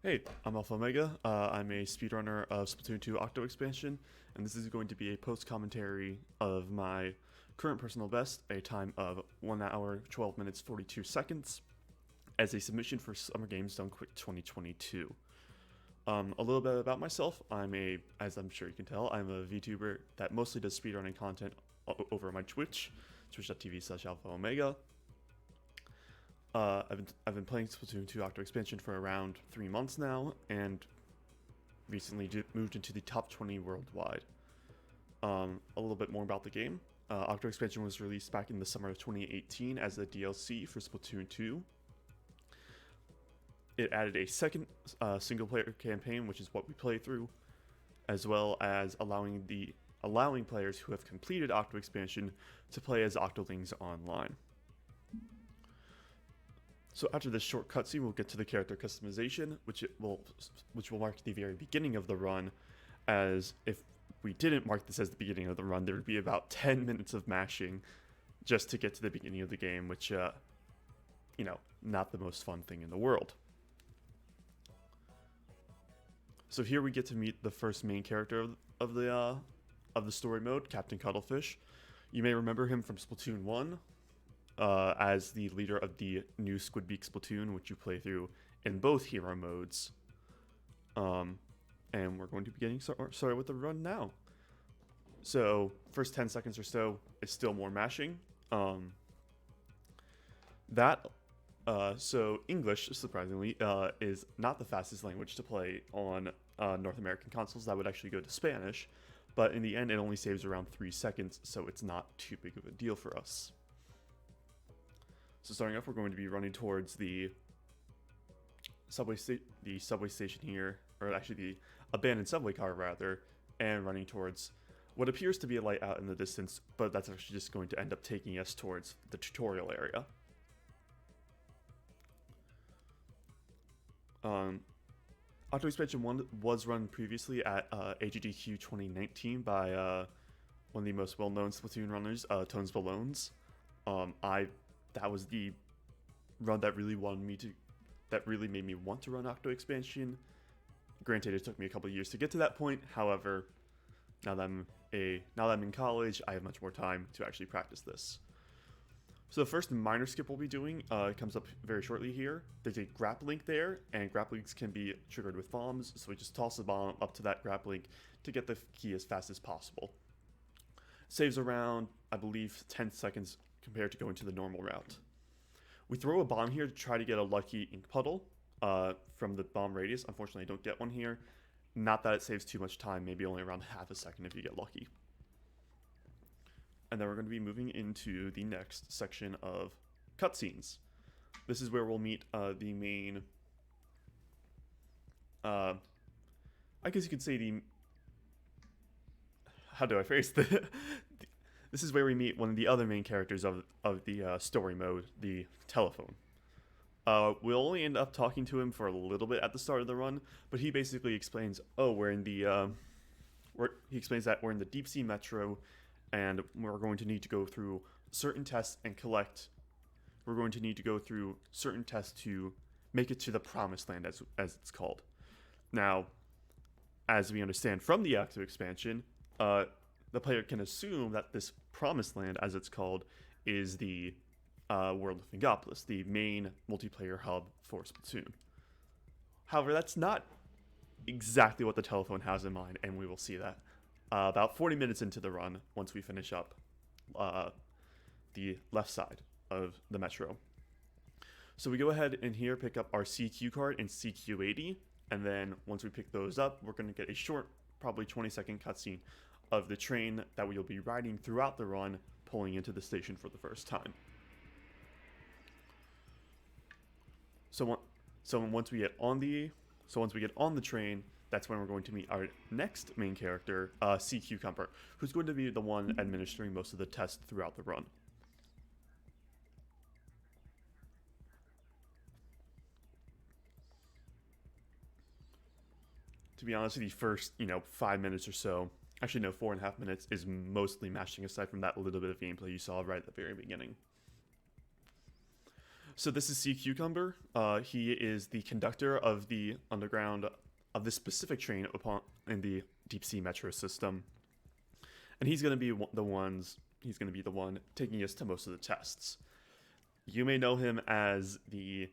Hey, I'm Alpha Omega. I'm a speedrunner of Splatoon 2 Octo expansion, and this is going to be a post-commentary of my current personal best, a time of 1 hour, 12 minutes, 42 seconds, as a submission for Summer Games Done Quick 2022. A little bit about myself. As I'm sure you can tell, I'm a VTuber that mostly does speedrunning content over my Twitch, twitch.tv/Alpha Omega. I've been playing Splatoon 2 Octo expansion for around 3 months now, and recently moved into the top 20 worldwide. A little bit more about the game. Octo expansion was released back in the summer of 2018 as a DLC for Splatoon 2. It added a second single-player campaign, which is what we play through, as well as allowing players who have completed Octo expansion to play as Octolings online. So after this short cutscene, we'll get to the character customization, which will mark the very beginning of the run. As if we didn't mark this as the beginning of the run, there would be about 10 minutes of mashing just to get to the beginning of the game, which, not the most fun thing in the world. So here we get to meet the first main character of the story mode, Captain Cuttlefish. You may remember him from Splatoon 1. As the leader of the new Squidbeak Splatoon, which you play through in both hero modes. And we're going to be getting started with the run now. So, first 10 seconds or so is still more mashing. So English, surprisingly, is not the fastest language to play on North American consoles. That would actually go to Spanish. But in the end, it only saves around 3 seconds, so it's not too big of a deal for us. So starting off, we're going to be running towards the subway station here, or actually the abandoned subway car rather, and running towards what appears to be a light out in the distance, but that's actually just going to end up taking us towards the tutorial area. Octo Expansion 1 was run previously at GDQ 2019 by one of the most well-known Splatoon runners, Tones Ballones. That was the run that really made me want to run Octo expansion. Granted, it took me a couple of years to get to that point. However, now that I'm in college, I have much more time to actually practice this. So the first minor skip we'll be doing comes up very shortly here. There's a grap link there, and grap links can be triggered with bombs. So we just toss the bomb up to that grap link to get the key as fast as possible. Saves around, I believe, 10 seconds compared to going to the normal route. We throw a bomb here to try to get a lucky ink puddle from the bomb radius. Unfortunately, I don't get one here. Not that it saves too much time, maybe only around half a second if you get lucky. And then we're going to be moving into the next section of cutscenes. This is where we'll meet the main... I guess you could say the... How do I phrase the... This is where we meet one of the other main characters of the story mode, the telephone. We'll only end up talking to him for a little bit at the start of the run, but he basically explains, he explains that we're in the deep sea metro, and we're going to need to go through certain tests and collect. We're going to need to go through certain tests to make it to the promised land, as it's called. Now, as we understand from the Octo expansion, the player can assume that this promised land, as it's called, is the world of Megapolis, the main multiplayer hub for Splatoon. However, that's not exactly what the telephone has in mind, and we will see that about 40 minutes into the run once we finish up the left side of the metro. So we go ahead and here pick up our CQ card and CQ80, and then once we pick those up, we're going to get a short, probably 20-second cutscene of the train that we'll be riding throughout the run, pulling into the station for the first time. So once we get on the train, that's when we're going to meet our next main character, Sea Cucumber, who's going to be the one administering most of the tests throughout the run. To be honest, the first 5 minutes or so, actually no, 4.5 minutes, is mostly mashing aside from that little bit of gameplay you saw right at the very beginning. So this is Sea Cucumber. He is the conductor of the underground of this specific train in the deep sea metro system, and he's going to be the one taking us to most of the tests. You may know him as the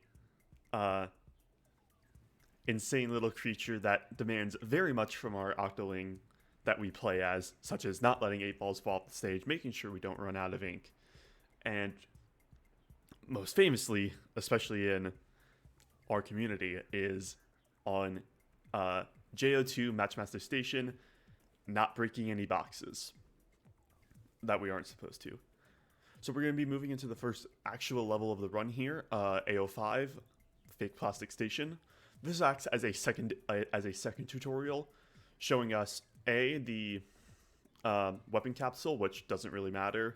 insane little creature that demands very much from our Octoling that we play as, such as not letting 8 balls fall off the stage, making sure we don't run out of ink, and most famously, especially in our community, is on JO2 Matchmaster Station, not breaking any boxes that we aren't supposed to. So we're going to be moving into the first actual level of the run here, AO5, Fake Plastic Station. This acts as a second tutorial, showing us the weapon capsule, which doesn't really matter,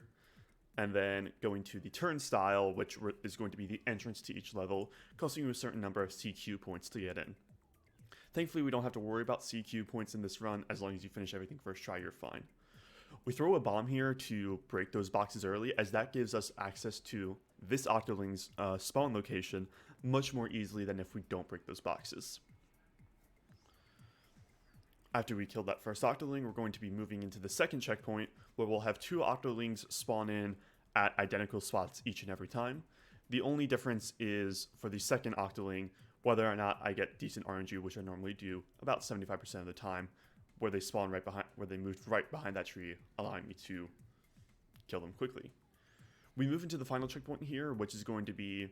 and then going to the turnstile, which is going to be the entrance to each level, costing you a certain number of CQ points to get in. Thankfully, we don't have to worry about CQ points in this run. As long as you finish everything first try, you're fine. We throw a bomb here to break those boxes early, as that gives us access to this Octoling's spawn location much more easily than if we don't break those boxes. After we kill that first Octoling, we're going to be moving into the second checkpoint, where we'll have 2 Octolings spawn in at identical spots each and every time. The only difference is for the second Octoling, whether or not I get decent RNG, which I normally do about 75% of the time, where they spawn right behind, where they moved right behind that tree, allowing me to kill them quickly. We move into the final checkpoint here, which is going to be,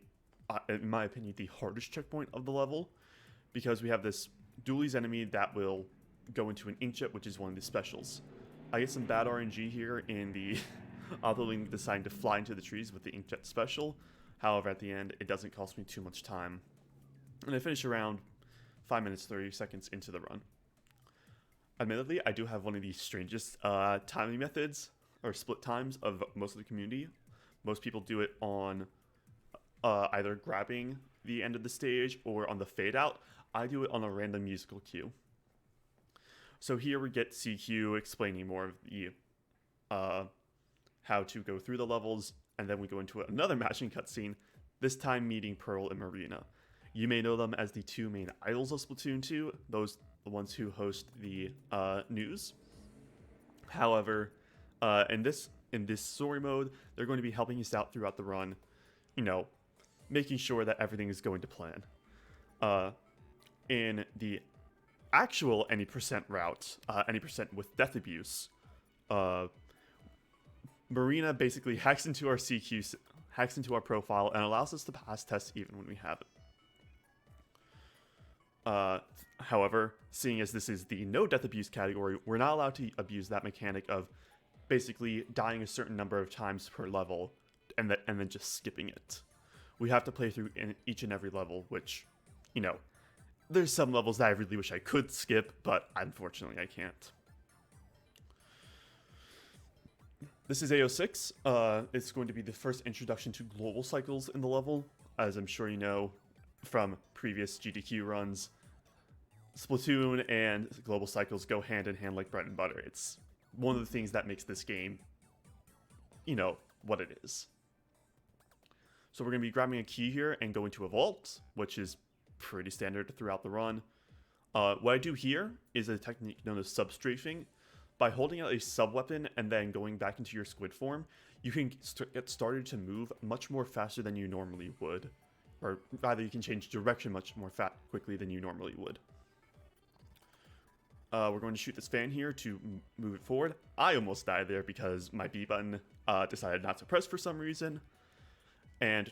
in my opinion, the hardest checkpoint of the level, because we have this dualies enemy that will go into an inkjet, which is one of the specials. I get some bad RNG here in the Octoling deciding to fly into the trees with the inkjet special. However, at the end, it doesn't cost me too much time, and I finish around 5 minutes 30 seconds into the run. Admittedly, I do have one of the strangest timing methods or split times of most of the community. Most people do it on either grabbing the end of the stage or on the fade out. I do it on a random musical cue. So here we get CQ explaining more of the how to go through the levels, and then we go into another matching cutscene, this time meeting Pearl and Marina. You may know them as the 2 main idols of Splatoon 2, those the ones who host the news. However, in this story mode, they're going to be helping us out throughout the run, making sure that everything is going to plan. In the actual any percent route, any percent with death abuse, Marina basically hacks into our CQ, hacks into our profile, and allows us to pass tests even when we have it. However, seeing as this is the no death abuse category, we're not allowed to abuse that mechanic of basically dying a certain number of times per level and then just skipping it. We have to play through each and every level, which, there's some levels that I really wish I could skip, but unfortunately I can't. This is AO6. It's going to be the first introduction to global cycles in the level. As I'm sure you know from previous GDQ runs, Splatoon and global cycles go hand in hand like bread and butter. It's one of the things that makes this game, what it is. So we're going to be grabbing a key here and going to a vault, which is pretty standard throughout the run. What I do here is a technique known as Substrafing. By holding out a sub-weapon and then going back into your squid form, you can get started to move much more faster than you normally would. Or rather, you can change direction much more quickly than you normally would. We're going to shoot this fan here to move it forward. I almost died there because my B button decided not to press for some reason. And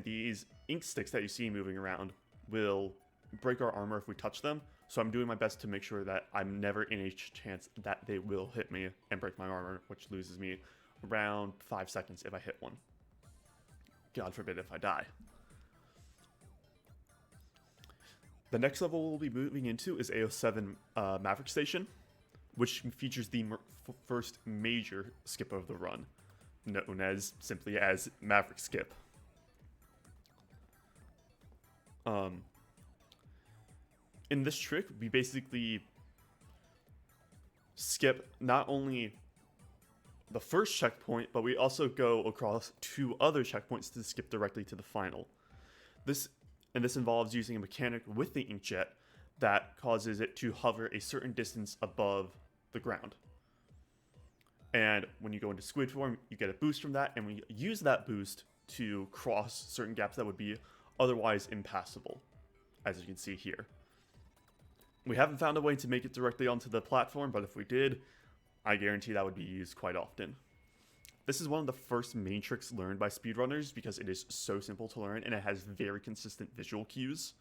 these ink sticks that you see moving around will break our armor if we touch them. So I'm doing my best to make sure that I'm never in a chance that they will hit me and break my armor, which loses me around 5 seconds if I hit one. God forbid if I die. The next level we'll be moving into is AO7 Maverick Station, which features the first major skip of the run, known as simply as Maverick Skip. In this trick, we basically skip not only the first checkpoint, but we also go across 2 other checkpoints to skip directly to the final. This involves using a mechanic with the inkjet that causes it to hover a certain distance above the ground. And when you go into squid form, you get a boost from that, and we use that boost to cross certain gaps that would be otherwise impassable, as you can see here. We haven't found a way to make it directly onto the platform, but if we did, I guarantee that would be used quite often. This is one of the first main tricks learned by speedrunners because it is so simple to learn and it has very consistent visual cues.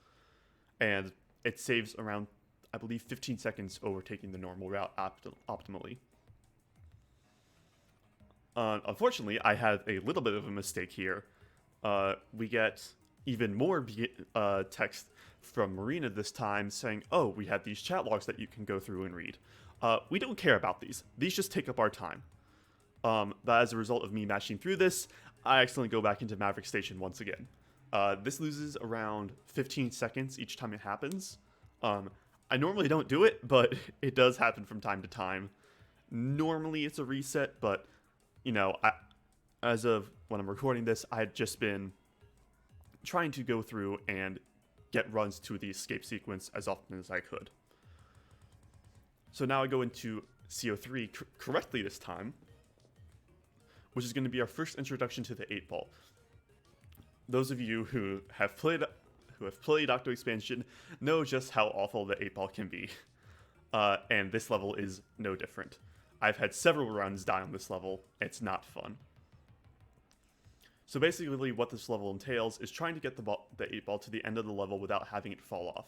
And it saves around, I believe, 15 seconds over taking the normal route optimally. Unfortunately, I had a little bit of a mistake here. We get even more text from Marina this time saying, oh, we had these chat logs that you can go through and read. We don't care about these. These just take up our time. But as a result of me mashing through this, I accidentally go back into Maverick Station once again. This loses around 15 seconds each time it happens. I normally don't do it, but it does happen from time to time. Normally it's a reset, but, you know, as of when I'm recording this, I had just been trying to go through and get runs to the escape sequence as often as I could. So now I go into CO3 correctly this time, which is going to be our first introduction to the 8-ball. Those of you who have played Octo Expansion know just how awful the 8-ball can be, and this level is no different. I've had several runs die on this level. It's not fun. So basically what this level entails is trying to get the 8-ball to the end of the level without having it fall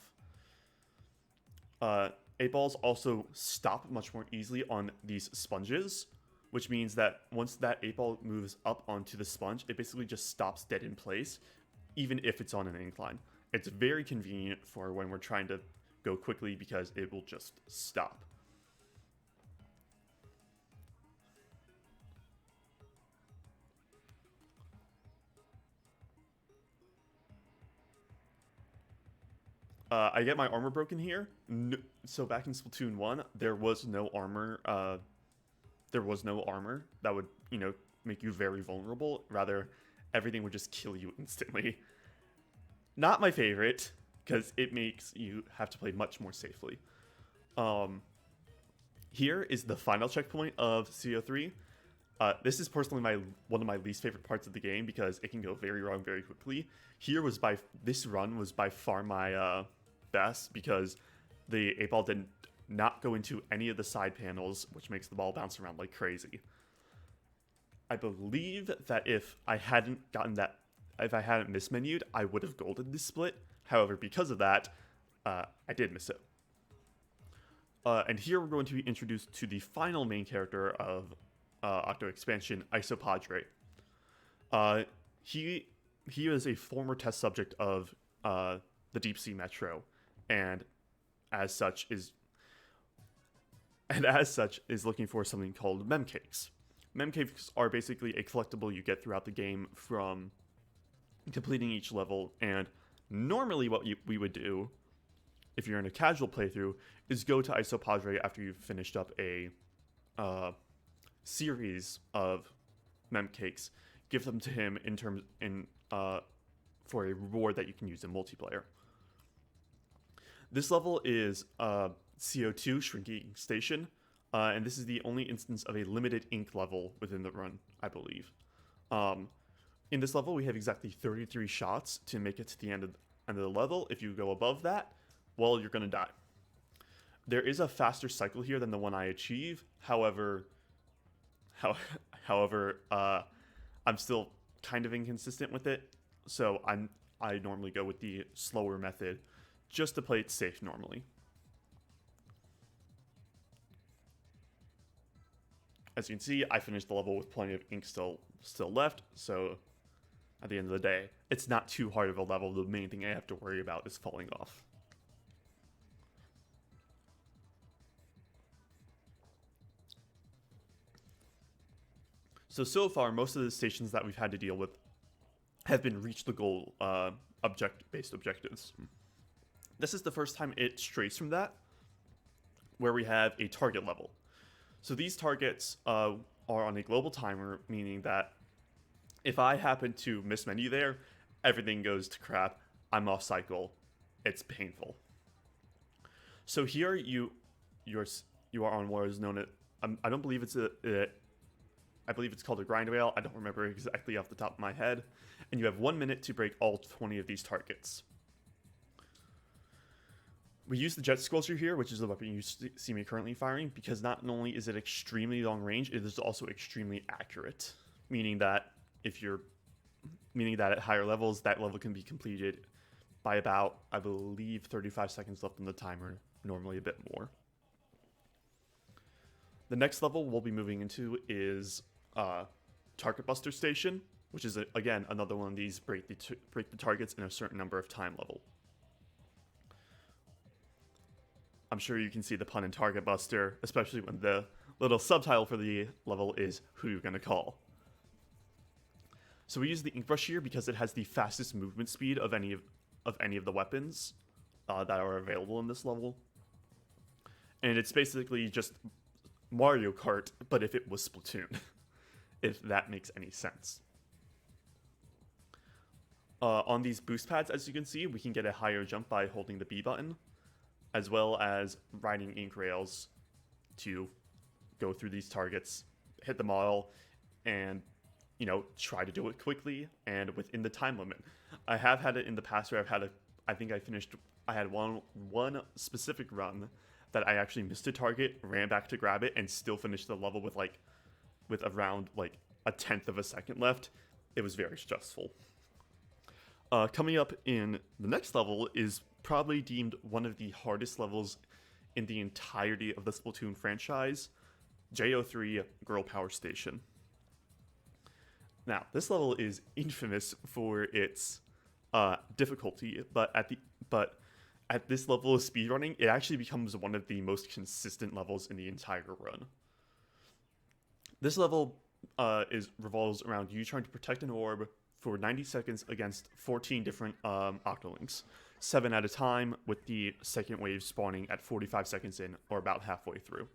off. 8-balls also stop much more easily on these sponges, which means that once that 8-ball moves up onto the sponge, it basically just stops dead in place, even if it's on an incline. It's very convenient for when we're trying to go quickly because it will just stop. I get my armor broken here. So back in Splatoon 1, there was no armor. There was no armor that would, you know, make you very vulnerable. Rather, everything would just kill you instantly. Not my favorite, because it makes you have to play much more safely. Here is the final checkpoint of CO3. This is personally one of my least favorite parts of the game because it can go very wrong very quickly. This run was by far my best because the 8-ball did not go into any of the side panels, which makes the ball bounce around like crazy. I believe that if I hadn't mismenued, I would have golded this split. However, because of that, I did miss it. And here we're going to be introduced to the final main character of Octo Expansion, Isopadre. He is a former test subject of the Deep Sea Metro, and as such is looking for something called memcakes. Memcakes are basically a collectible you get throughout the game from completing each level, and normally what we would do, if you're in a casual playthrough, is go to Isopadre after you've finished up a series of memcakes, give them to him for a reward that you can use in multiplayer. This level is Co2 Shrinking Station, and this is the only instance of a limited ink level within the run, I believe. In this level, we have exactly 33 shots to make it to the end of the level. If you go above that, well, you're going to die. There is a faster cycle here than the one I achieve. However, I'm still kind of inconsistent with it, so I normally go with the slower method just to play it safe normally. As you can see, I finished the level with plenty of ink still left, so at the end of the day, it's not too hard of a level. The main thing I have to worry about is falling off. So far, most of the stations that we've had to deal with have been reach the goal based objectives. This is the first time it strays from that, where we have a target level. So these targets are on a global timer, meaning that if I happen to miss menu there, everything goes to crap. I'm off cycle. It's painful. So here you are on what is known as I don't believe it's I believe it's called a grind rail. I don't remember exactly off the top of my head. And you have 1 minute to break all 20 of these targets. We use the jet squelcher here, which is the weapon you see me currently firing, because not only is it extremely long range, it is also extremely accurate. Meaning that at higher levels, that level can be completed by about, I believe, 35 seconds left on the timer, normally a bit more. The next level we'll be moving into is Target Buster Station, which is, again, another one of these break the targets in a certain number of time level. I'm sure you can see the pun in Target Buster, especially when the little subtitle for the level is Who You're Gonna Call. So we use the Ink Brush here because it has the fastest movement speed of any of the weapons that are available in this level. And it's basically just Mario Kart, but if it was Splatoon, if that makes any sense. On these boost pads, as you can see, we can get a higher jump by holding the B button, as well as riding ink rails to go through these targets, hit them all, and, you know, try to do it quickly and within the time limit. I have had it in the past where I had one specific run that I actually missed a target, ran back to grab it, and still finished the level with around like a tenth of a second left. It was very stressful. Coming up in the next level is probably deemed one of the hardest levels in the entirety of the Splatoon franchise, JO3 Girl Power Station. Now, this level is infamous for its difficulty, but at this level of speedrunning, it actually becomes one of the most consistent levels in the entire run. This level revolves around you trying to protect an orb for 90 seconds against 14 different Octolinks, 7 at a time, with the second wave spawning at 45 seconds in, or about halfway through.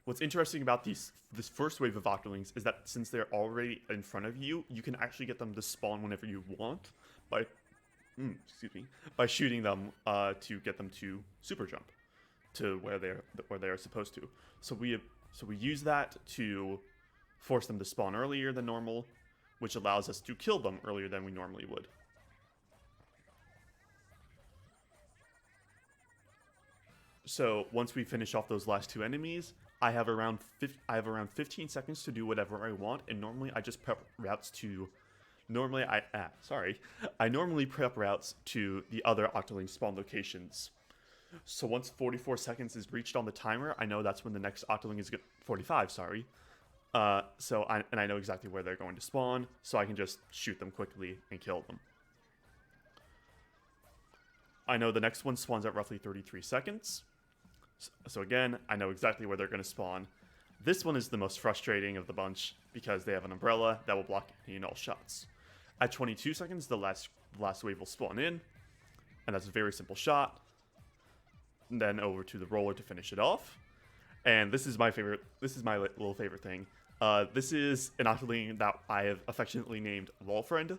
What's interesting about this first wave of Octolinks is that since they're already in front of you, you can actually get them to spawn whenever you want by shooting them to get them to super jump to where they are supposed to. So we use that to force them to spawn earlier than normal, which allows us to kill them earlier than we normally would. So once we finish off those last two enemies, I have around 15 seconds to do whatever I want, and normally I just prep routes to. I normally prep routes to the other Octolink spawn locations. So once 44 seconds is reached on the timer, I know that's when the next Octolink is 45. Sorry. I know exactly where they're going to spawn, so I can just shoot them quickly and kill them. I know the next one spawns at roughly 33 seconds. So again, I know exactly where they're going to spawn. This one is the most frustrating of the bunch because they have an umbrella that will block any and all shots. At 22 seconds, the last wave will spawn in, and that's a very simple shot. And then over to the roller to finish it off. And this is my favorite. This is my little favorite thing. This is an Octoling that I have affectionately named Wall Friend,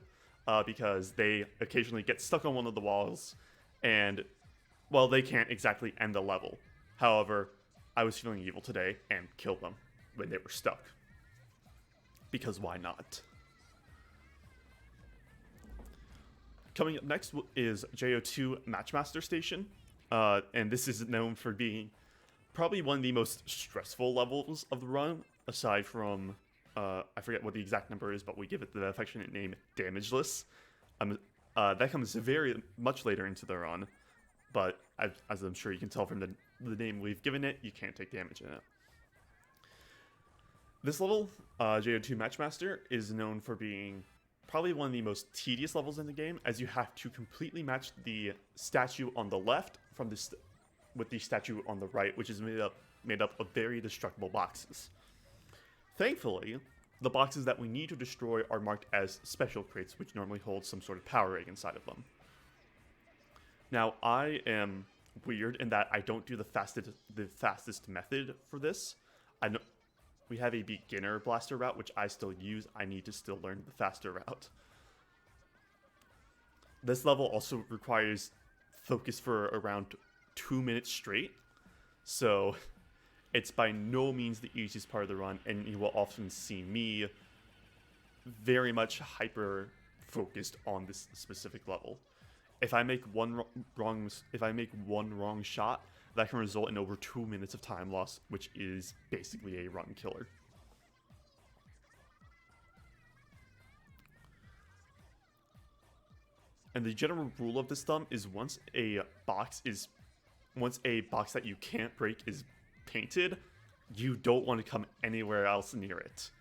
because they occasionally get stuck on one of the walls, and well, they can't exactly end the level. However, I was feeling evil today and killed them when they were stuck. Because why not? Coming up next is JO2 Matchmaster Station, and this is known for being probably one of the most stressful levels of the run, aside from, I forget what the exact number is, but we give it the affectionate name Damageless. That comes very much later into the run, but as I'm sure you can tell from the name we've given it, you can't take damage in it. This level, JO2 Matchmaster, is known for being probably one of the most tedious levels in the game, as you have to completely match the statue on the left with the statue on the right, which is made up of very destructible boxes. Thankfully, the boxes that we need to destroy are marked as special crates, which normally hold some sort of power egg inside of them. Now, I am weird in that I don't do the fastest method for this. I know we have a beginner blaster route, which I still use. I need to still learn the faster route. This level also requires focus for around 2 minutes straight, so it's by no means the easiest part of the run, and you will often see me very much hyper focused on this specific level. If I make one wrong shot, that can result in over 2 minutes of time loss, which is basically a run killer. And the general rule of this thumb is once a box that you can't break is painted, you don't want to come anywhere else near it.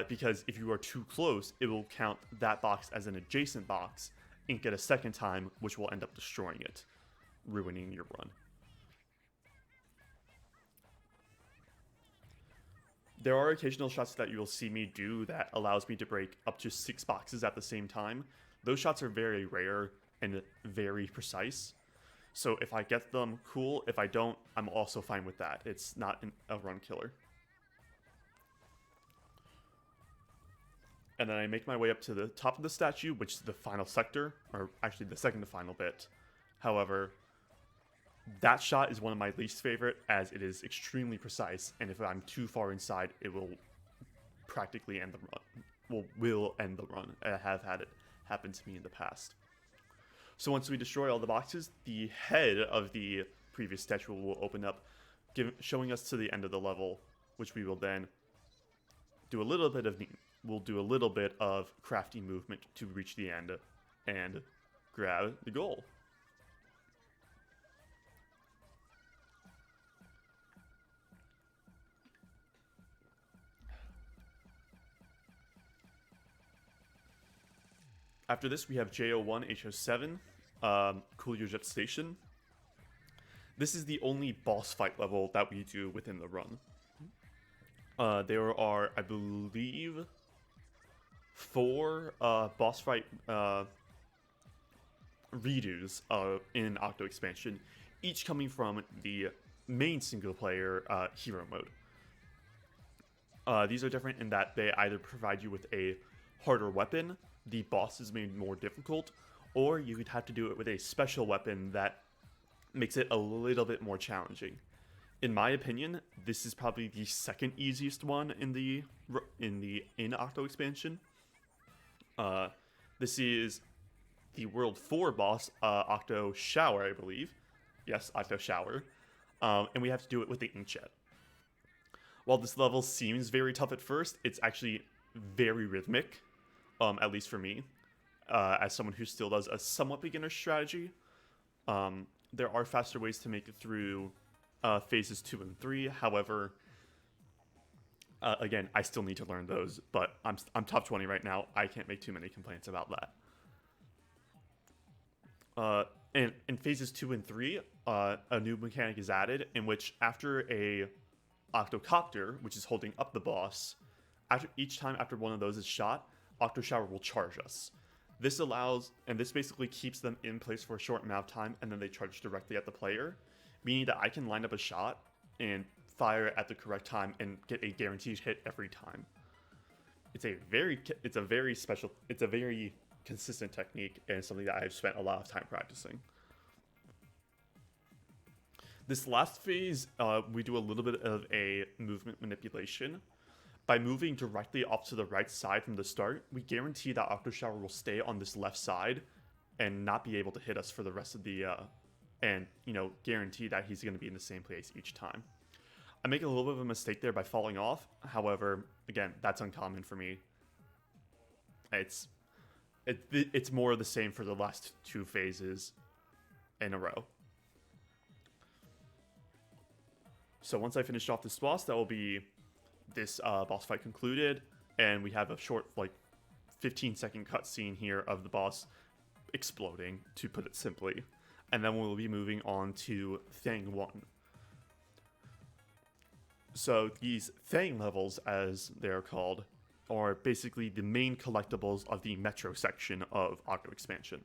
Because if you are too close, it will count that box as an adjacent box, ink it a second time, which will end up destroying it, ruining your run. There are occasional shots that you will see me do that allows me to break up to 6 boxes at the same time. Those shots are very rare and very precise. So if I get them, cool. If I don't, I'm also fine with that. It's not a run killer. And then I make my way up to the top of the statue, which is the final sector, or actually the second to final bit. However, that shot is one of my least favorite, as it is extremely precise, and if I'm too far inside, it will practically end the run. Will end the run. I have had it happen to me in the past. So once we destroy all the boxes, the head of the previous statue will open up, showing us to the end of the level, which we will then do a little bit of crafty movement to reach the end and grab the goal. After this, we have J01 H07, Co2 Station. This is the only boss fight level that we do within the run. There are, I believe, 4 boss fight redos in Octo expansion, each coming from the main single player hero mode. These are different in that they either provide you with a harder weapon, the boss is made more difficult, or you could have to do it with a special weapon that makes it a little bit more challenging. In my opinion, this is probably the second easiest one in Octo expansion. This is the World 4 boss, Octo Shower, I believe. Yes, Octo Shower. And we have to do it with the inkjet. While this level seems very tough at first, it's actually very rhythmic, at least for me, as someone who still does a somewhat beginner strategy. There are faster ways to make it through phases 2 and 3. However, again, I still need to learn those, but I'm top 20 right now. I can't make too many complaints about that. And in phases 2 and 3, a new mechanic is added in which after a Octocopter, which is holding up the boss, each time after one of those is shot, Octo Shower will charge us. This basically keeps them in place for a short amount of time, and then they charge directly at the player, meaning that I can line up a shot and fire at the correct time and get a guaranteed hit every time. It's a very consistent technique, and something that I've spent a lot of time practicing. This last phase, we do a little bit of a movement manipulation. By moving directly off to the right side from the start, we guarantee that Octo Shower will stay on this left side and not be able to hit us for the rest of the, guarantee that he's going to be in the same place each time. I make a little bit of a mistake there by falling off. However, again, that's uncommon for me. It's more of the same for the last 2 phases in a row. So once I finish off this boss, that will be this boss fight concluded, and we have a short, 15-second cutscene here of the boss exploding, to put it simply. And then we'll be moving on to Thang 1. So these Thang levels, as they're called, are basically the main collectibles of the Metro section of Octo expansion.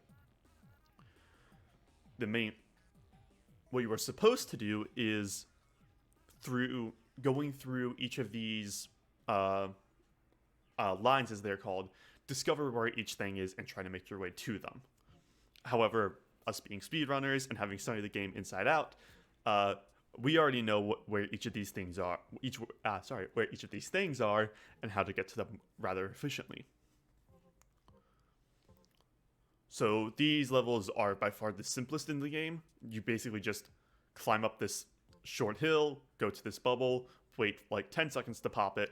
what you are supposed to do is through going through each of these lines, as they're called, discover where each thing is and try to make your way to them. However, us being speedrunners and having studied the game inside out, we already know where each of these things are. Where each of these things are, and how to get to them rather efficiently. So these levels are by far the simplest in the game. You basically just climb up this short hill, go to this bubble, wait like 10 seconds to pop it,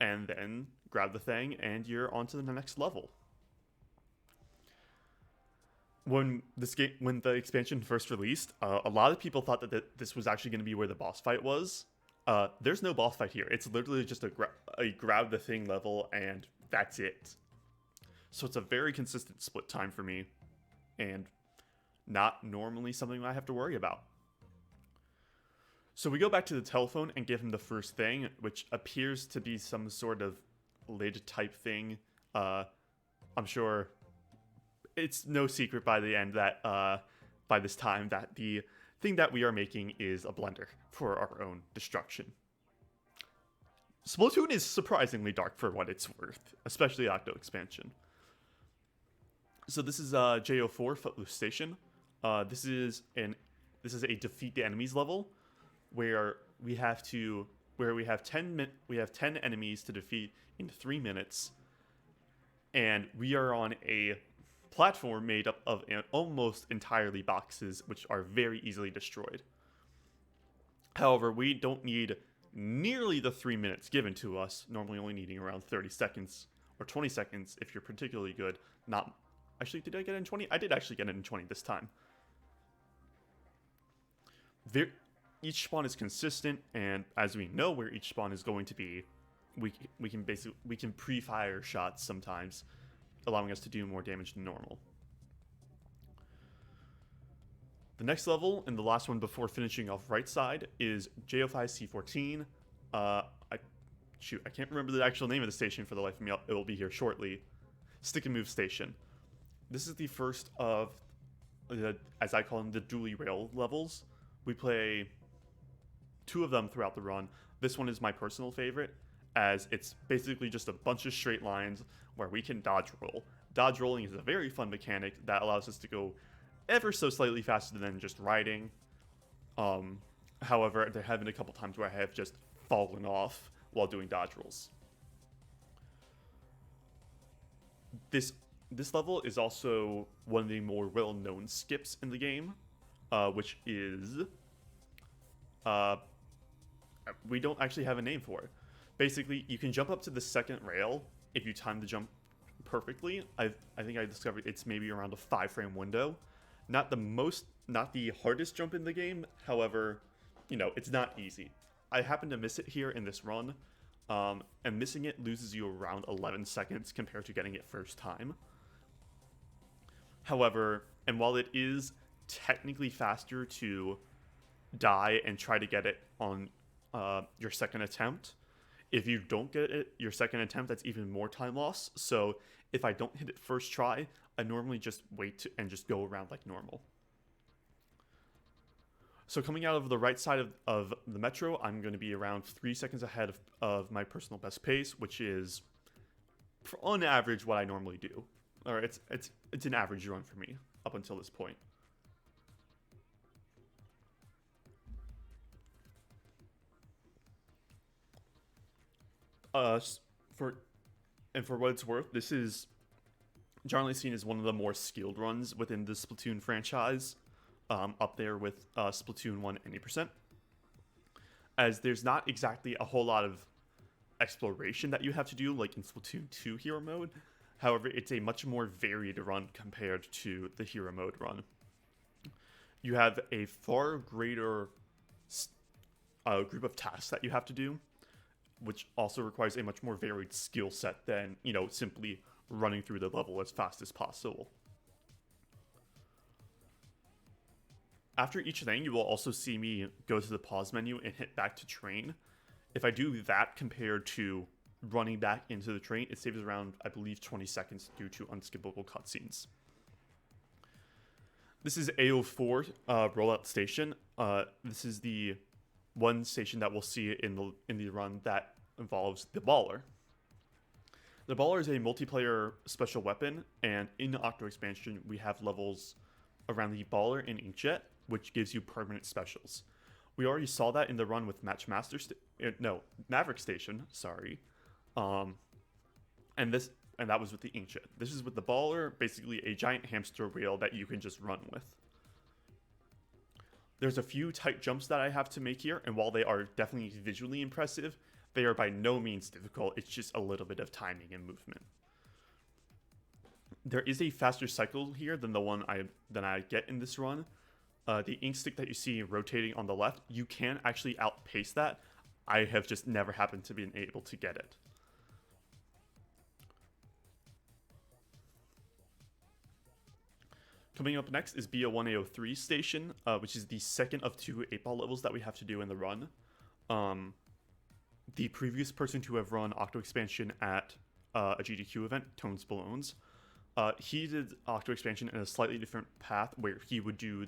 and then grab the thing, and you're on to the next level. When the expansion first released, a lot of people thought that this was actually going to be where the boss fight was. There's no boss fight here. It's literally just a grab the thing level, and that's it. So it's a very consistent split time for me, and not normally something I have to worry about. So we go back to the telephone and give him the first thing, which appears to be some sort of lid type thing. I'm sure it's no secret by the end that by this time that the thing that we are making is a blender for our own destruction. Splatoon is surprisingly dark for what it's worth, especially Octo expansion. So this is JO4 Footloose Station. This is a defeat the enemies level where we have 10 enemies to defeat in 3 minutes, and we are on a platform made up of almost entirely boxes, which are very easily destroyed. However, we don't need nearly the 3 minutes given to us, normally only needing around 30 seconds or 20 seconds if you're particularly good. Actually, did I get it in 20? I did actually get it in 20 this time. Each spawn is consistent, and as we know where each spawn is going to be, we can pre-fire shots sometimes, allowing us to do more damage than normal. The next level, and the last one before finishing off right side, is JO5C14. I can't remember the actual name of the station for the life of me. It will be here shortly. Stick and Move Station. This is the first of, as I call them, the dually rail levels. We play 2 of them throughout the run. This one is my personal favorite, as it's basically just a bunch of straight lines where we can dodge roll. Dodge rolling is a very fun mechanic that allows us to go ever so slightly faster than just riding. However, there have been a couple times where I have just fallen off while doing dodge rolls. This level is also one of the more well-known skips in the game, which is... we don't actually have a name for it. Basically, you can jump up to the second rail if you time the jump perfectly. I think I discovered it's maybe around a 5-frame window. Not the hardest jump in the game. However, it's not easy. I happen to miss it here in this run, and missing it loses you around 11 seconds compared to getting it first time. However, and while it is technically faster to die and try to get it on your second attempt, if you don't get it your second attempt, that's even more time loss. So if I don't hit it first try, I normally just wait and just go around like normal. So coming out of the right side of the metro, I'm going to be around 3 seconds ahead of my personal best pace, which is on average what I normally do. Or it's an average run for me up until this point. For what it's worth, this is generally seen as one of the more skilled runs within the Splatoon franchise, up there with Splatoon 1 80%, as there's not exactly a whole lot of exploration that you have to do like in Splatoon 2 Hero Mode. However, it's a much more varied run compared to the Hero Mode run. You have a far greater group of tasks that you have to do, which also requires a much more varied skill set than, simply running through the level as fast as possible. After each thing, you will also see me go to the pause menu and hit back to train. If I do that compared to running back into the train, it saves around, I believe, 20 seconds due to unskippable cutscenes. This is AO4 Rollout Station. This is the one station that we'll see in the run that involves the Baller. The Baller is a multiplayer special weapon, and in the Octo expansion, we have levels around the Baller and Inkjet, which gives you permanent specials. We already saw that in the run with Maverick Station, sorry. And that was with the Inkjet. This is with the Baller, basically a giant hamster wheel that you can just run with. There's a few tight jumps that I have to make here, and while they are definitely visually impressive, they are by no means difficult. It's just a little bit of timing and movement. There is a faster cycle here than the one I get in this run. The ink stick that you see rotating on the left, you can actually outpace that. I have just never happened to be able to get it. Coming up next is BO1A03 station, which is the second of 2 8-ball levels that we have to do in the run. The previous person to have run Octo expansion at a GDQ event, Tones Ballones, he did Octo expansion in a slightly different path, where he would do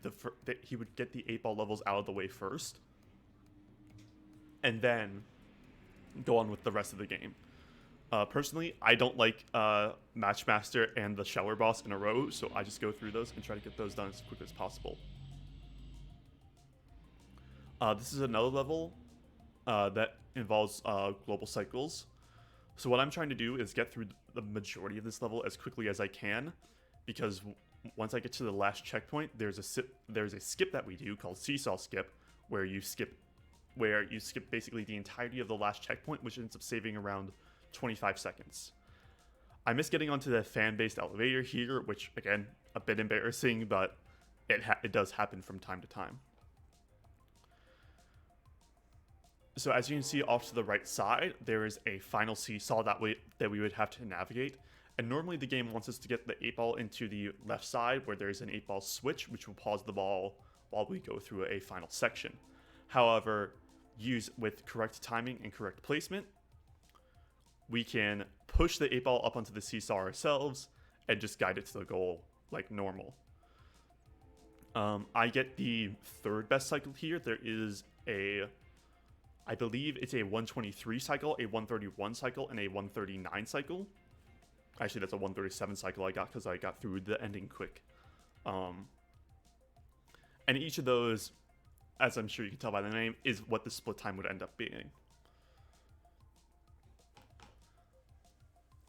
he would get the 8-ball levels out of the way first, and then go on with the rest of the game. Personally, I don't like Matchmaster and the Shower Boss in a row, so I just go through those and try to get those done as quickly as possible. This is another level that involves global cycles. So what I'm trying to do is get through the majority of this level as quickly as I can, because once I get to the last checkpoint, there's a skip that we do called Seesaw Skip, where you skip basically the entirety of the last checkpoint, which ends up saving around 25 seconds. I miss getting onto the fan-based elevator here, which, again, a bit embarrassing, but it does happen from time to time. So as you can see off to the right side, there is a final seesaw that we would have to navigate. And normally the game wants us to get the 8-ball into the left side, where there's an 8-ball switch, which will pause the ball while we go through a final section. However, with correct timing and correct placement, we can push the 8-ball up onto the seesaw ourselves and just guide it to the goal like normal. I get the third best cycle here. There is I believe it's a 123 cycle, a 131 cycle, and a 139 cycle. Actually, that's a 137 cycle I got because I got through the ending quick. And each of those, as I'm sure you can tell by the name, is what the split time would end up being.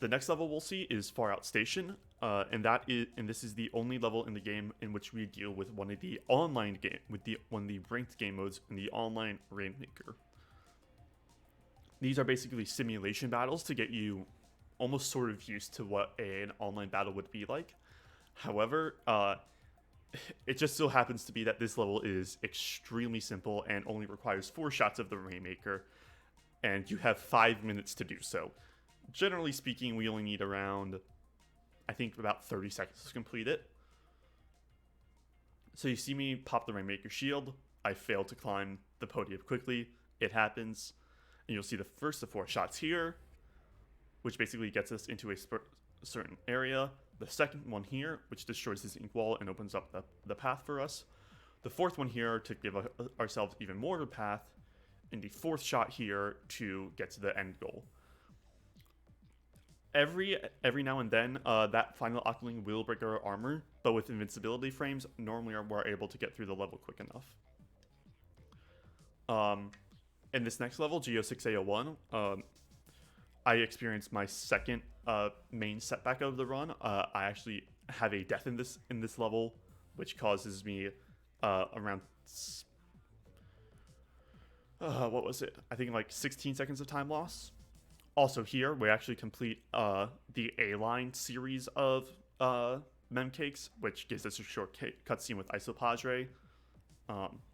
The next level we'll see is Far Out Station, and this is the only level in the game in which we deal with one of the online one of the ranked game modes in the online Rainmaker. These are basically simulation battles to get you almost sort of used to what an online battle would be like. However, it just so happens to be that this level is extremely simple and only requires 4 shots of the Rainmaker, and you have 5 minutes to do so. Generally speaking, we only need around, I think, about 30 seconds to complete it. So you see me pop the Rainmaker shield. I fail to climb the podium quickly. It happens. And you'll see the first of 4 shots here, which basically gets us into a certain area. The second one here, which destroys this ink wall and opens up the path for us. The fourth one here to give ourselves even more of a path. And the 4th shot here to get to the end goal. Every now and then, that final Octoling will break our armor, but with invincibility frames, normally we're able to get through the level quick enough. In this next level, GO6A01, I experienced my second main setback of the run. I actually have a death in this level, which causes me around what was it? I think like 16 seconds of time loss. Also here, we actually complete the A-line series of memcakes, which gives us a short cutscene with Isopadre.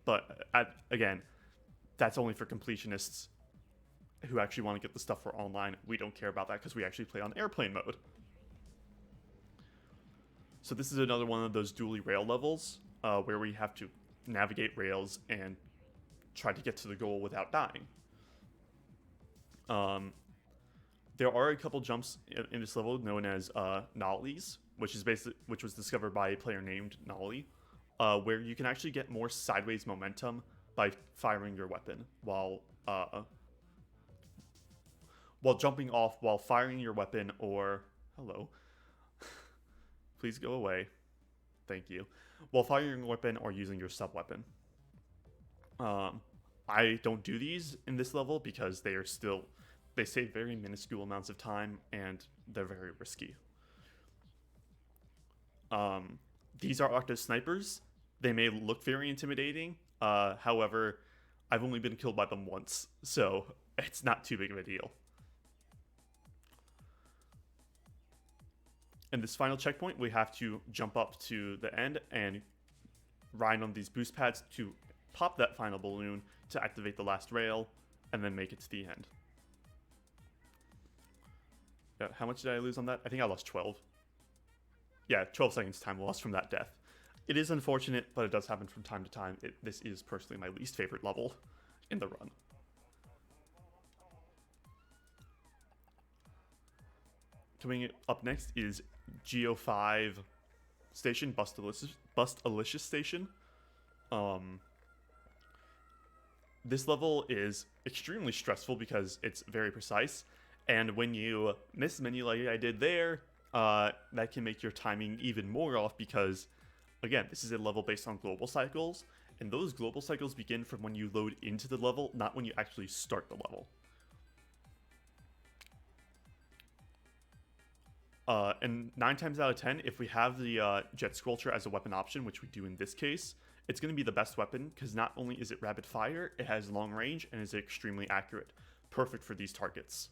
But again, that's only for completionists who actually want to get the stuff for online. We don't care about that because we actually play on airplane mode. So this is another one of those dually rail levels where we have to navigate rails and try to get to the goal without dying. There are a couple jumps in this level known as nollies, which was discovered by a player named Nolly. where you can actually get more sideways momentum by firing your weapon while jumping off while firing your weapon, or hello, please go away, thank you, while firing your weapon or using your sub weapon. I don't do these in this level because they save very minuscule amounts of time and they're very risky. These are Octo snipers. They may look very intimidating. However, I've only been killed by them once, so it's not too big of a deal. In this final checkpoint, we have to jump up to the end and ride on these boost pads to pop that final balloon to activate the last rail, and then make it to the end. How much did I lose on that? I think I lost 12. Yeah, 12 seconds time lost from that death. It is unfortunate, but it does happen from time to time. This is personally my least favorite level in the run. Coming up next is Geo5 Station, Bustalicious Station. This level is extremely stressful because it's very precise, and when you miss menu like I did there, that can make your timing even more off because, again, this is a level based on global cycles, and those global cycles begin from when you load into the level, not when you actually start the level. And 9 times out of 10, if we have the Jet Squelcher as a weapon option, which we do in this case, it's going to be the best weapon because not only is it rapid fire, it has long range and is extremely accurate. Perfect for these targets.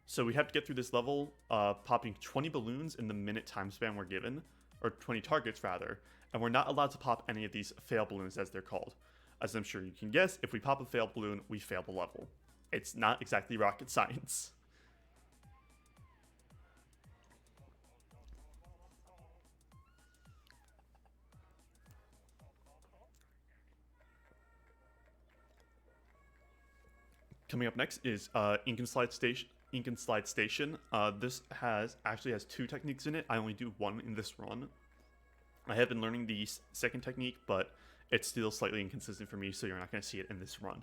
So we have to get through this level, popping 20 balloons in the minute time span we're given, or 20 targets rather, and we're not allowed to pop any of these fail balloons as they're called. As I'm sure you can guess, if we pop a fail balloon, we fail the level. It's not exactly rocket science. Coming up next is Ink and Slide Station. This actually has 2 techniques in it. I only do 1 in this run. I have been learning the second technique, but it's still slightly inconsistent for me, so you're not going to see it in this run.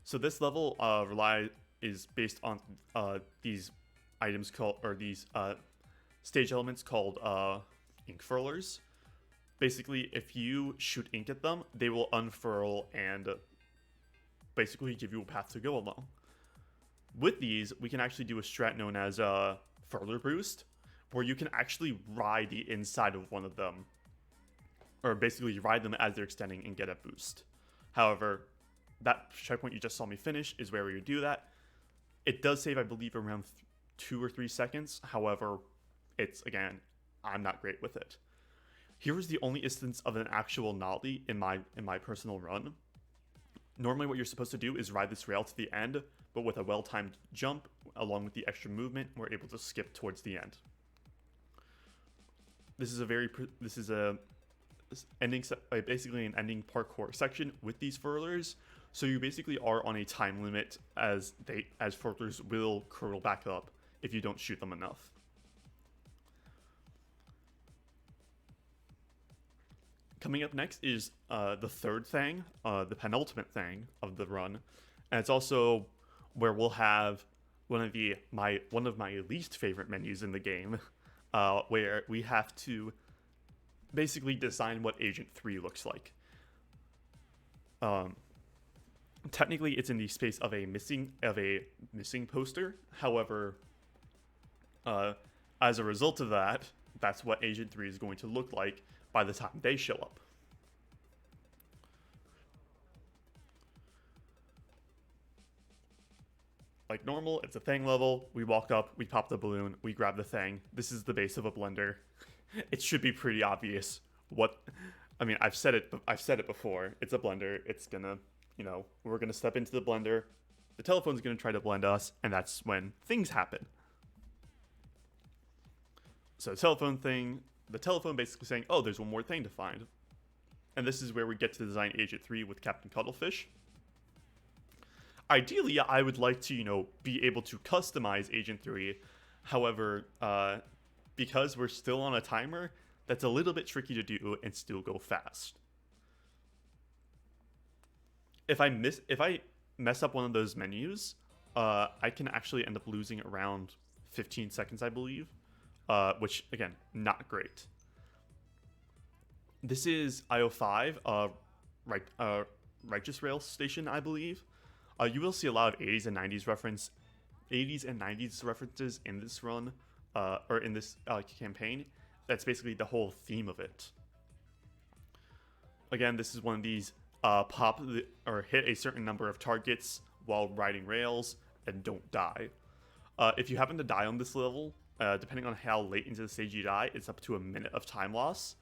So this level is based on these items called, or these stage elements called ink furlers. Basically, if you shoot ink at them, they will unfurl and basically give you a path to go along. With these, we can actually do a strat known as furler boost, where you can actually ride the inside of one of them, or basically ride them as they're extending and get a boost. However, that checkpoint you just saw me finish is where we do that. It does save, I believe, around 2 or 3 seconds. However, it's, again, I'm not great with it. Here is the only instance of an actual nollie in my personal run. Normally what you're supposed to do is ride this rail to the end, but with a well-timed jump, along with the extra movement, we're able to skip towards the end. This is basically an ending parkour section with these furlers, so you basically are on a time limit as furlers will curl back up if you don't shoot them enough. Coming up next is the third thing, the penultimate thing of the run, and it's also where we'll have one of my least favorite menus in the game, where we have to basically design what Agent 3 looks like. Technically, it's in the space of a missing poster. However, as a result of that, that's what Agent 3 is going to look like by the time they show up. Like normal, it's a thing level. We walk up, we pop the balloon, we grab the thing. This is the base of a blender. It should be pretty obvious what. I mean, I've said it before. It's a blender. It's gonna, we're gonna step into the blender. The telephone's gonna try to blend us, and that's when things happen. So the telephone basically saying, oh, there's one more thing to find. And this is where we get to design Agent 3 with Captain Cuttlefish. Ideally, I would like to, be able to customize Agent 3. However, because we're still on a timer, that's a little bit tricky to do and still go fast. If I mess up one of those menus, I can actually end up losing around 15 seconds, I believe, which again, not great. This is IO5, Righteous Rail Station, I believe. You will see a lot of 80s and 90s references in this run, or in this campaign. That's basically the whole theme of it. Again, this is one of these or hit a certain number of targets while riding rails and don't die. If you happen to die on this level, depending on how late into the stage you die, it's up to a minute of time loss,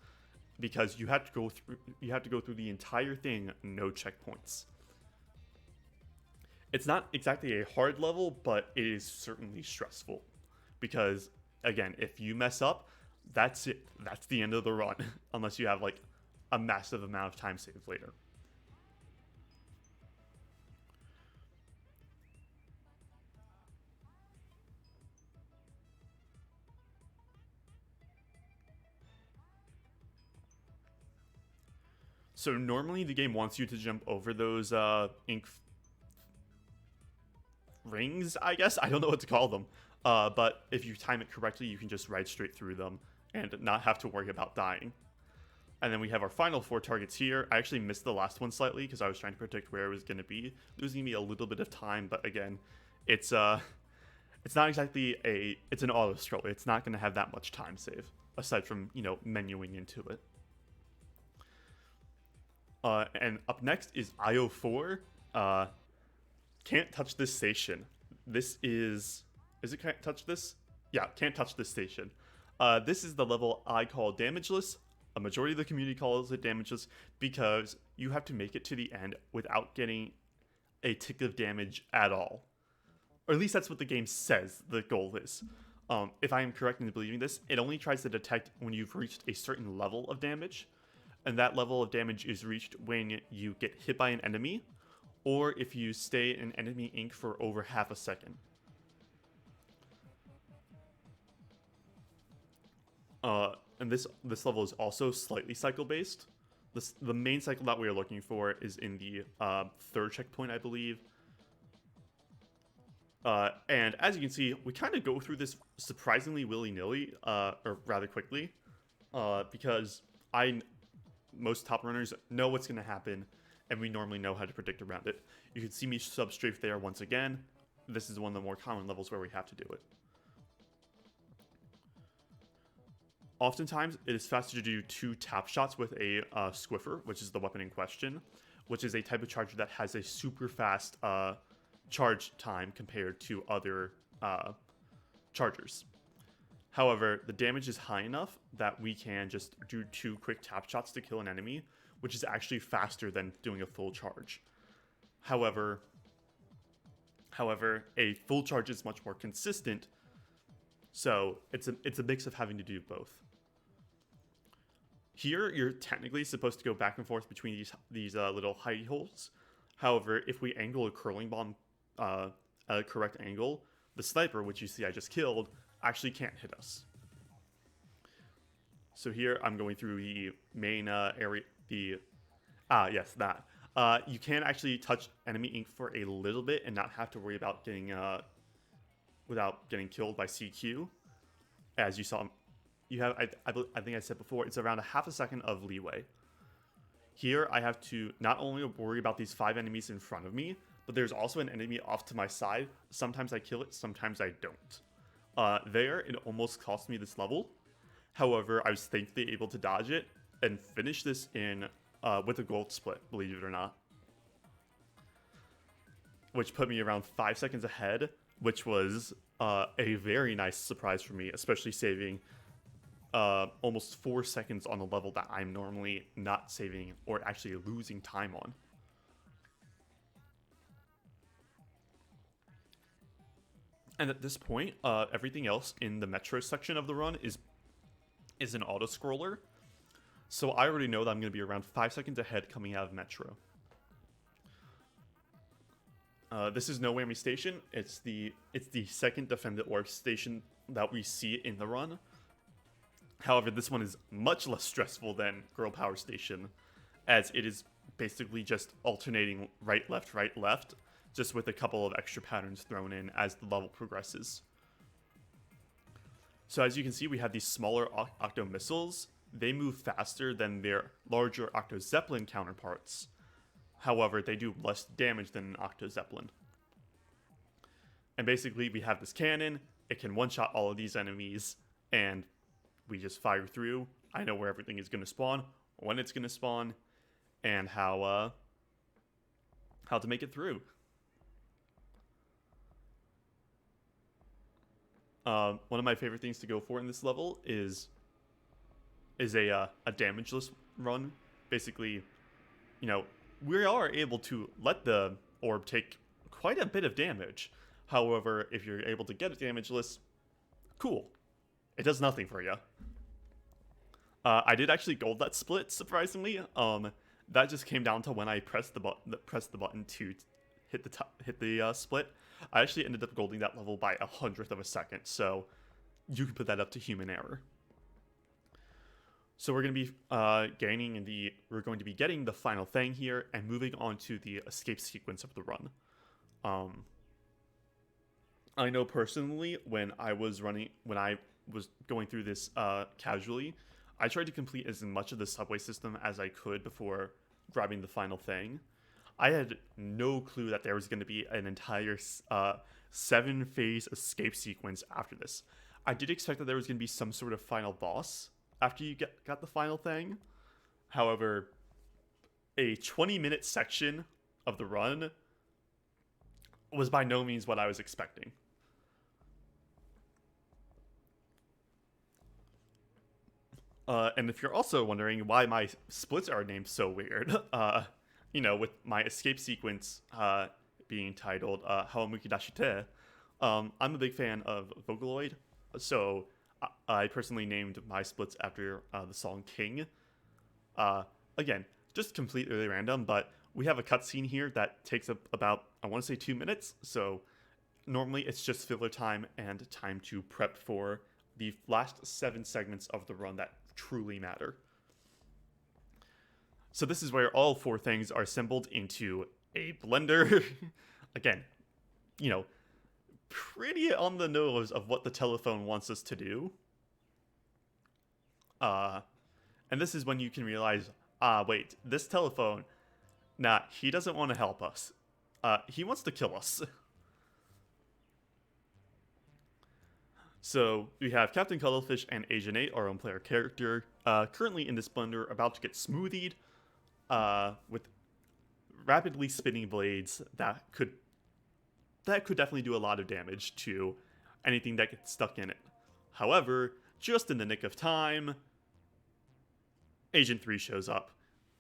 because you have to go through the entire thing, no checkpoints. It's not exactly a hard level, but it is certainly stressful, because again, if you mess up, that's it. That's the end of the run, unless you have like a massive amount of time saved later. So normally the game wants you to jump over those ink rings, I guess. I don't know what to call them. But if you time it correctly, you can just ride straight through them and not have to worry about dying. And then we have our final 4 targets here. I actually missed the last one slightly because I was trying to predict where it was going to be, losing me a little bit of time. But again, it's not exactly it's an auto scroller. It's not going to have that much time save aside from, menuing into it. And up next is IO4. Can't touch this station. This is it can't touch this? Yeah, can't touch this station. This is the level I call Damageless. A majority of the community calls it Damageless because you have to make it to the end without getting a tick of damage at all. Or at least that's what the game says the goal is. If I am correct in believing this, it only tries to detect when you've reached a certain level of damage. And that level of damage is reached when you get hit by an enemy, or if you stay in enemy ink for over half a second. And this level is also slightly cycle-based. The main cycle that we are looking for is in the 3rd checkpoint, I believe. And as you can see, we kind of go through this surprisingly willy-nilly, or rather quickly, because most top runners know what's going to happen, and we normally know how to predict around it. You can see me substrafe there once again. This is one of the more common levels where we have to do it. Oftentimes, it is faster to do 2 tap shots with a Squiffer, which is the weapon in question, which is a type of charger that has a super fast charge time compared to other chargers. However, the damage is high enough that we can just do 2 quick tap shots to kill an enemy, which is actually faster than doing a full charge. However, a full charge is much more consistent, so it's a mix of having to do both. Here, you're technically supposed to go back and forth between these little hidey holes. However, if we angle a curling bomb at a correct angle, the sniper, which you see I just killed, actually can't hit us. So here I'm going through the main area, yes, that. You can actually touch enemy ink for a little bit and not have to worry about getting without getting killed by CQ. As you saw, you have, I think I said before, it's around a half a second of leeway. Here I have to not only worry about these 5 enemies in front of me, but there's also an enemy off to my side. Sometimes I kill it, sometimes I don't. There, it almost cost me this level. However, I was thankfully able to dodge it and finish this in with a gold split, believe it or not. Which put me around 5 seconds ahead, which was a very nice surprise for me, especially saving almost 4 seconds on a level that I'm normally not saving or actually losing time on. And at this point, everything else in the metro section of the run is an auto-scroller. So I already know that I'm going to be around 5 seconds ahead coming out of metro. This is No Whammy Station. It's the second defended orb station that we see in the run. However, this one is much less stressful than Girl Power Station, as it is basically just alternating right, left, just with a couple of extra patterns thrown in as the level progresses. So as you can see, we have these smaller Octo missiles. They move faster than their larger Octo Zeppelin counterparts. However, they do less damage than an Octo Zeppelin. And basically, we have this cannon. It can one-shot all of these enemies, and we just fire through. I know where everything is going to spawn, when it's going to spawn, and how to make it through. One of my favorite things to go for in this level is a damageless run. Basically, you know, we are able to let the orb take quite a bit of damage. However, if you're able to get it damageless, cool. It does nothing for you. I did actually gold that split, surprisingly. That just came down to when I pressed the button to hit the split. I actually ended up golding that level by 100th of a second, so you can put that up to human error. So we're going to be getting the final thing here and moving on to the escape sequence of the run. I know personally when I was going through this casually, I tried to complete as much of the subway system as I could before grabbing the final thing. I had no clue that there was going to be an entire 7-phase escape sequence after this. I did expect that there was going to be some sort of final boss after you got the final thing. However, a 20-minute section of the run was by no means what I was expecting. And if you're also wondering why my splits are named so weird, you know, with my escape sequence being titled Hawamuki Dashite, I'm a big fan of Vocaloid, so I personally named my splits after the song King. Again, just completely random, but we have a cutscene here that takes up about, I want to say 2 minutes, so normally it's just filler time and time to prep for the last 7 segments of the run that truly matter. So this is where all 4 things are assembled into a blender. Again, you know, pretty on the nose of what the telephone wants us to do. And this is when you can realize, wait, this telephone, nah, he doesn't want to help us. He wants to kill us. So we have Captain Cuttlefish and Agent 8, our own player character, currently in this blender, about to get smoothied with rapidly spinning blades that could definitely do a lot of damage to anything that gets stuck in it. However, just in the nick of time, Agent 3 shows up,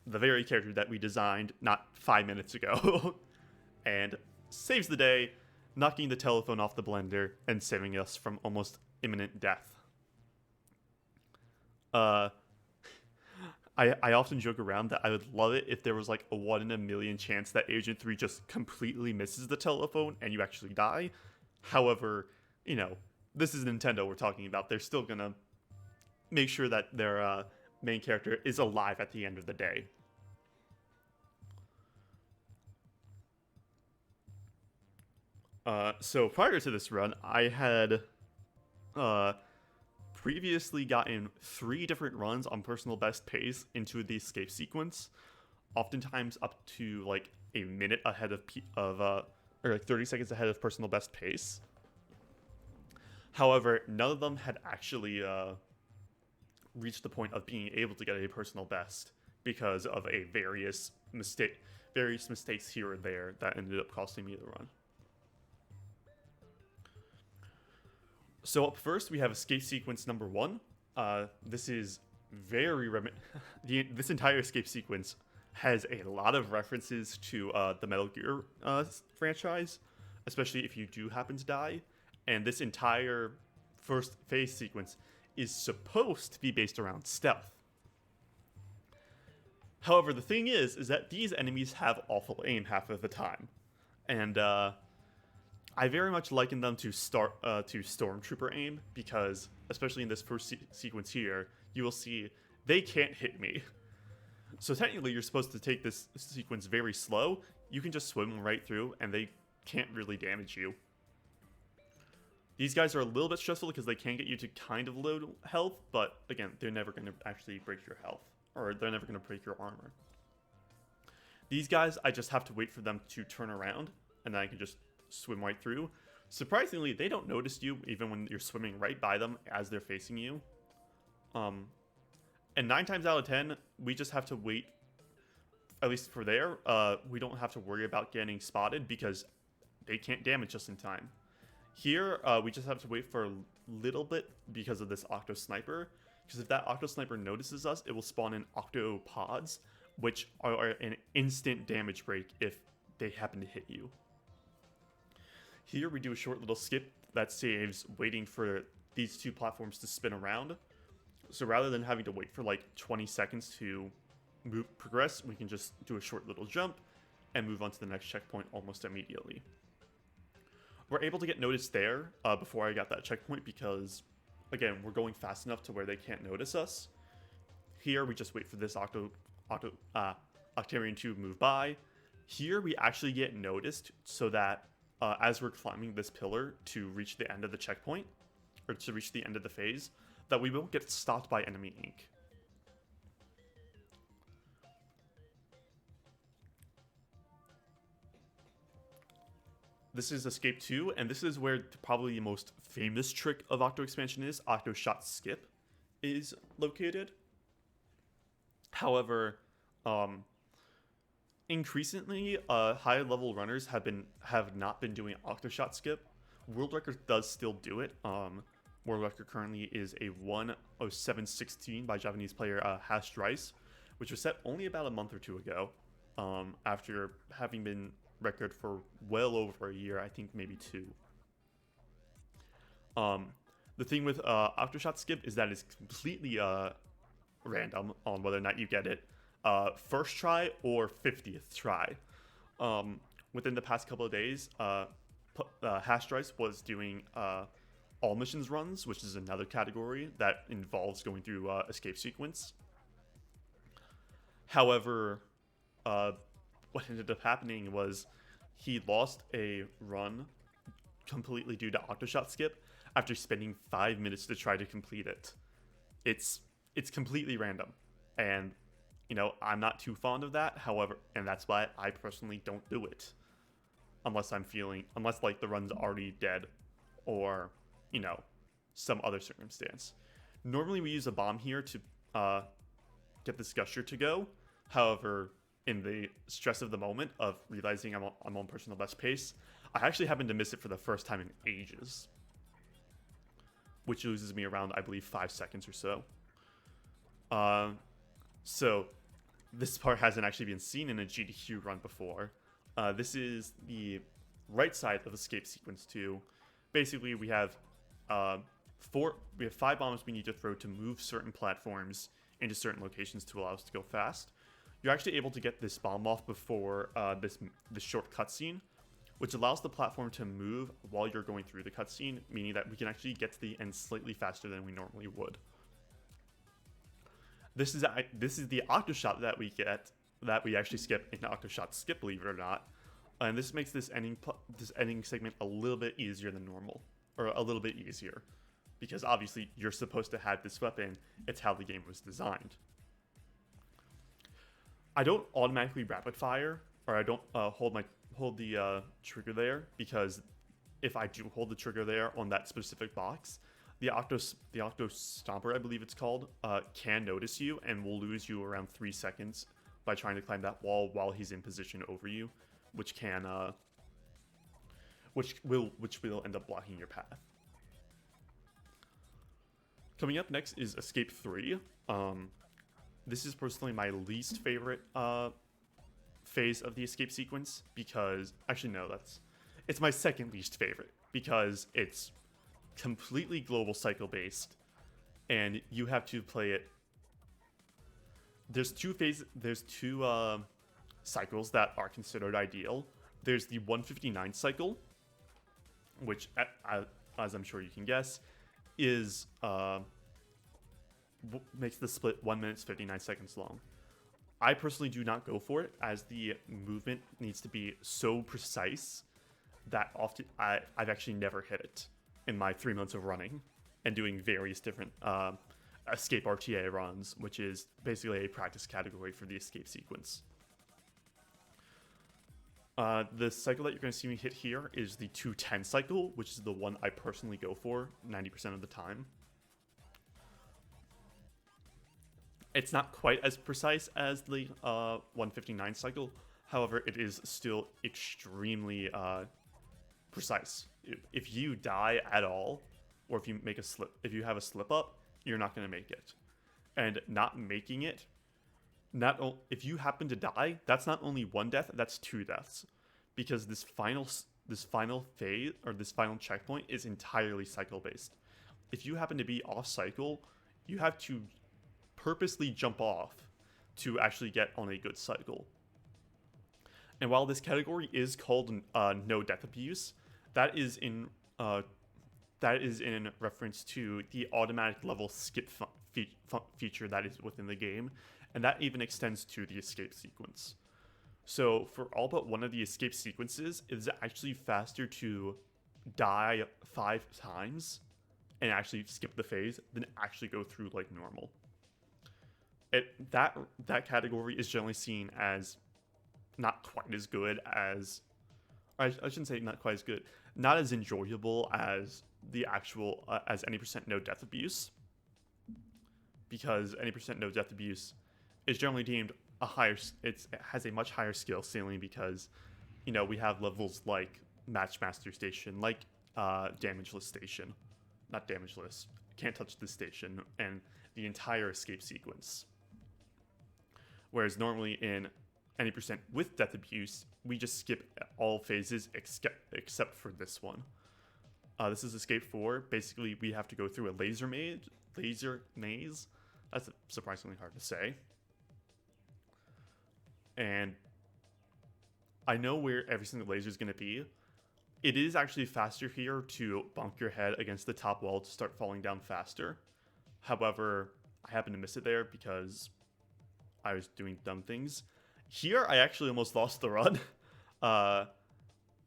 the very character that we designed not 5 minutes ago, and saves the day, knocking the telephone off the blender and saving us from almost imminent death. I often joke around that I would love it if there was like a 1 in a million chance that Agent 3 just completely misses the telephone and you actually die. However, you know, this is Nintendo we're talking about. They're still gonna make sure that their main character is alive at the end of the day. So prior to this run, I had previously gotten 3 different runs on personal best pace into the escape sequence, oftentimes up to like a minute ahead or like 30 seconds ahead of personal best pace. However, none of them had actually reached the point of being able to get a personal best because of a various mistakes here or there that ended up costing me the run. So up first, we have escape sequence number 1. This is very this entire escape sequence has a lot of references to the Metal Gear franchise, especially if you do happen to die. And this entire first phase sequence is supposed to be based around stealth. However, the thing is that these enemies have awful aim half of the time. And I very much liken them to Stormtrooper aim, because especially in this first sequence here, you will see they can't hit me. So technically, you're supposed to take this sequence very slow. You can just swim right through, and they can't really damage you. These guys are a little bit stressful because they can get you to kind of low health, but again, they're never going to actually break your health, or they're never going to break your armor. These guys, I just have to wait for them to turn around, and then I can just swim right through. Surprisingly, they don't notice you even when you're swimming right by them as they're facing you. And 9 times out of 10, we just have to wait. At least for there, we don't have to worry about getting spotted because they can't damage us in time. Here, we just have to wait for a little bit because of this Octo Sniper. Because if that Octo Sniper notices us, it will spawn in Octo Pods, which are an instant damage break if they happen to hit you. Here, we do a short little skip that saves waiting for these two platforms to spin around. So rather than having to wait for like 20 seconds to progress, we can just do a short little jump and move on to the next checkpoint almost immediately. We're able to get noticed there before I got that checkpoint because, again, we're going fast enough to where they can't notice us. Here, we just wait for this Octarian to move by. Here, we actually get noticed so that as we're climbing this pillar to reach the end of the checkpoint, or to reach the end of the phase, that we won't get stopped by enemy ink. This is Escape 2, and this is where probably the most famous trick of Octo expansion is. Octo Shot Skip is located. However, increasingly, high level runners have not been doing Octo Shot Skip. World Record does still do it. World Record currently is a 1:07:16 by Japanese player Hashed Rice, which was set only about a month or two ago, after having been record for well over a year, I think maybe 2. The thing with Octoshot Skip is that it's completely random on whether or not you get it first try or 50th try. Within the past couple of days, Hashed Rice was doing all missions runs, which is another category that involves going through escape sequence. However, what ended up happening was he lost a run completely due to Octoshot Skip after spending 5 minutes to try to complete it. It's completely random, and you know, I'm not too fond of that. However, and that's why I personally don't do it unless like the run's already dead or, you know, some other circumstance. Normally we use a bomb here to get this gusher to go. However, in the stress of the moment of realizing I'm on personal best pace, I actually happened to miss it for the first time in ages, which loses me around, I believe, 5 seconds or so. So this part hasn't actually been seen in a GDQ run before. This is the right side of Escape Sequence 2. Basically, we have 5 bombs we need to throw to move certain platforms into certain locations to allow us to go fast. You're actually able to get this bomb off before this short cutscene, which allows the platform to move while you're going through the cutscene, meaning that we can actually get to the end slightly faster than we normally would. This is the Octoshot that we get, that we actually skip in Octoshot Skip, believe it or not, and this makes this ending segment a little bit easier than normal, or a little bit easier, because obviously you're supposed to have this weapon. It's how the game was designed. I don't automatically rapid fire, or I don't hold the trigger there, because if I do hold the trigger there on that specific box, the Octo Stomper, I believe it's called, can notice you and will lose you around 3 seconds by trying to climb that wall while he's in position over you, which will end up blocking your path. Coming up next is Escape 3. This is personally my least favorite phase of the escape sequence, because actually no, it's my second least favorite, because it's completely global cycle based and you have to play it. There's two cycles that are considered ideal. There's the 159 cycle, which, as I'm sure you can guess, is makes the split 1 minute 59 seconds long. I personally do not go for it, as the movement needs to be so precise that often I've actually never hit it in my 3 months of running and doing various different escape RTA runs, which is basically a practice category for the escape sequence. The cycle that you're going to see me hit here is the 210 cycle, which is the one I personally go for 90% of the time. It's not quite as precise as the 159 cycle, however, it is still extremely precise. If you die at all, or if you make a slip, if you have a slip up, you're not going to make it. And not making it, if you happen to die, that's not only one death, that's 2 deaths, because this final phase, or this final checkpoint, is entirely cycle based. If you happen to be off cycle, you have to purposely jump off to actually get on a good cycle. And while this category is called no death abuse, that is in reference to the automatic level skip feature that is within the game, and that even extends to the escape sequence. So for all but one of the escape sequences, it is actually faster to die 5 times and actually skip the phase than actually go through like normal. That category is generally seen as not quite as good as, I shouldn't say not quite as good, not as enjoyable as the actual as any % no death abuse, because any % no death abuse is generally deemed a higher, it has a much higher skill ceiling, because we have levels like Matchmaster Station, like Damageless Station, not Damageless, Can't Touch the Station, and the entire escape sequence. Whereas normally in any % with death abuse, we just skip all phases except for this one. This is Escape 4. Basically, we have to go through a laser maze. That's surprisingly hard to say. And I know where every single laser is going to be. It is actually faster here to bonk your head against the top wall to start falling down faster. However, I happened to miss it there because I was doing dumb things. Here, I actually almost lost the run.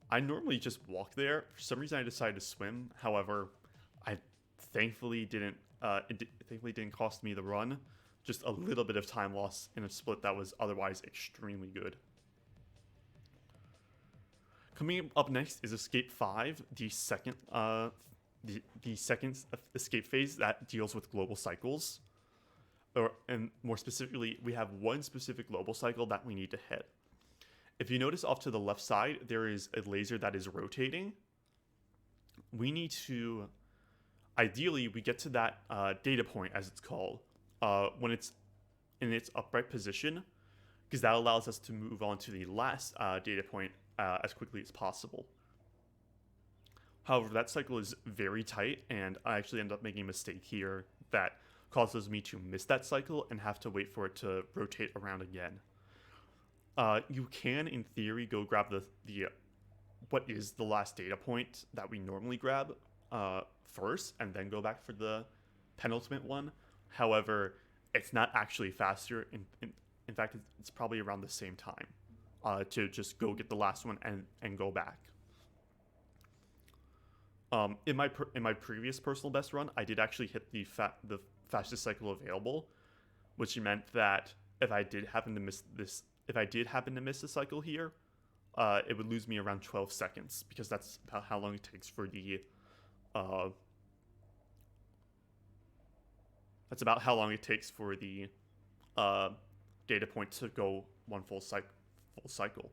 I normally just walk there. For some reason, I decided to swim. However, I thankfully didn't. It thankfully didn't cost me the run. Just a little bit of time loss in a split that was otherwise extremely good. Coming up next is Escape 5, the second escape phase that deals with global cycles. And more specifically, we have one specific global cycle that we need to hit. If you notice off to the left side, there is a laser that is rotating. We need to, ideally, we get to that data point, as it's called, when it's in its upright position, because that allows us to move on to the last data point as quickly as possible. However, that cycle is very tight, and I actually end up making a mistake here that causes me to miss that cycle and have to wait for it to rotate around again. You can, in theory, go grab the what is the last data point that we normally grab first, and then go back for the penultimate one. However, it's not actually faster. In fact, it's probably around the same time to just go get the last one and go back. In my previous personal best run, I did actually hit the fastest cycle available, which meant that if I did happen to miss the cycle here, it would lose me around 12 seconds, because that's about how long it takes for the data point to go one full cycle.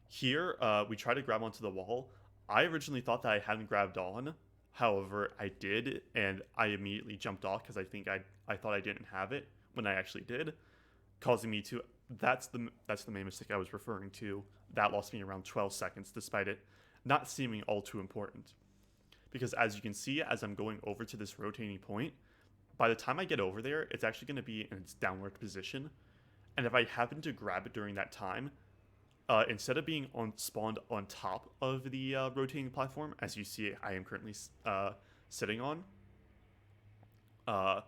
Here, we try to grab onto the wall. I originally thought that I hadn't grabbed on. However, I did, and I immediately jumped off because I thought I didn't have it when I actually did, causing me to. That's the main mistake I was referring to. That lost me around 12 seconds, despite it not seeming all too important. Because as you can see, as I'm going over to this rotating point, by the time I get over there, it's actually going to be in its downward position. And if I happen to grab it during that time, instead of being spawned on top of the rotating platform, as you see I am currently sitting on, I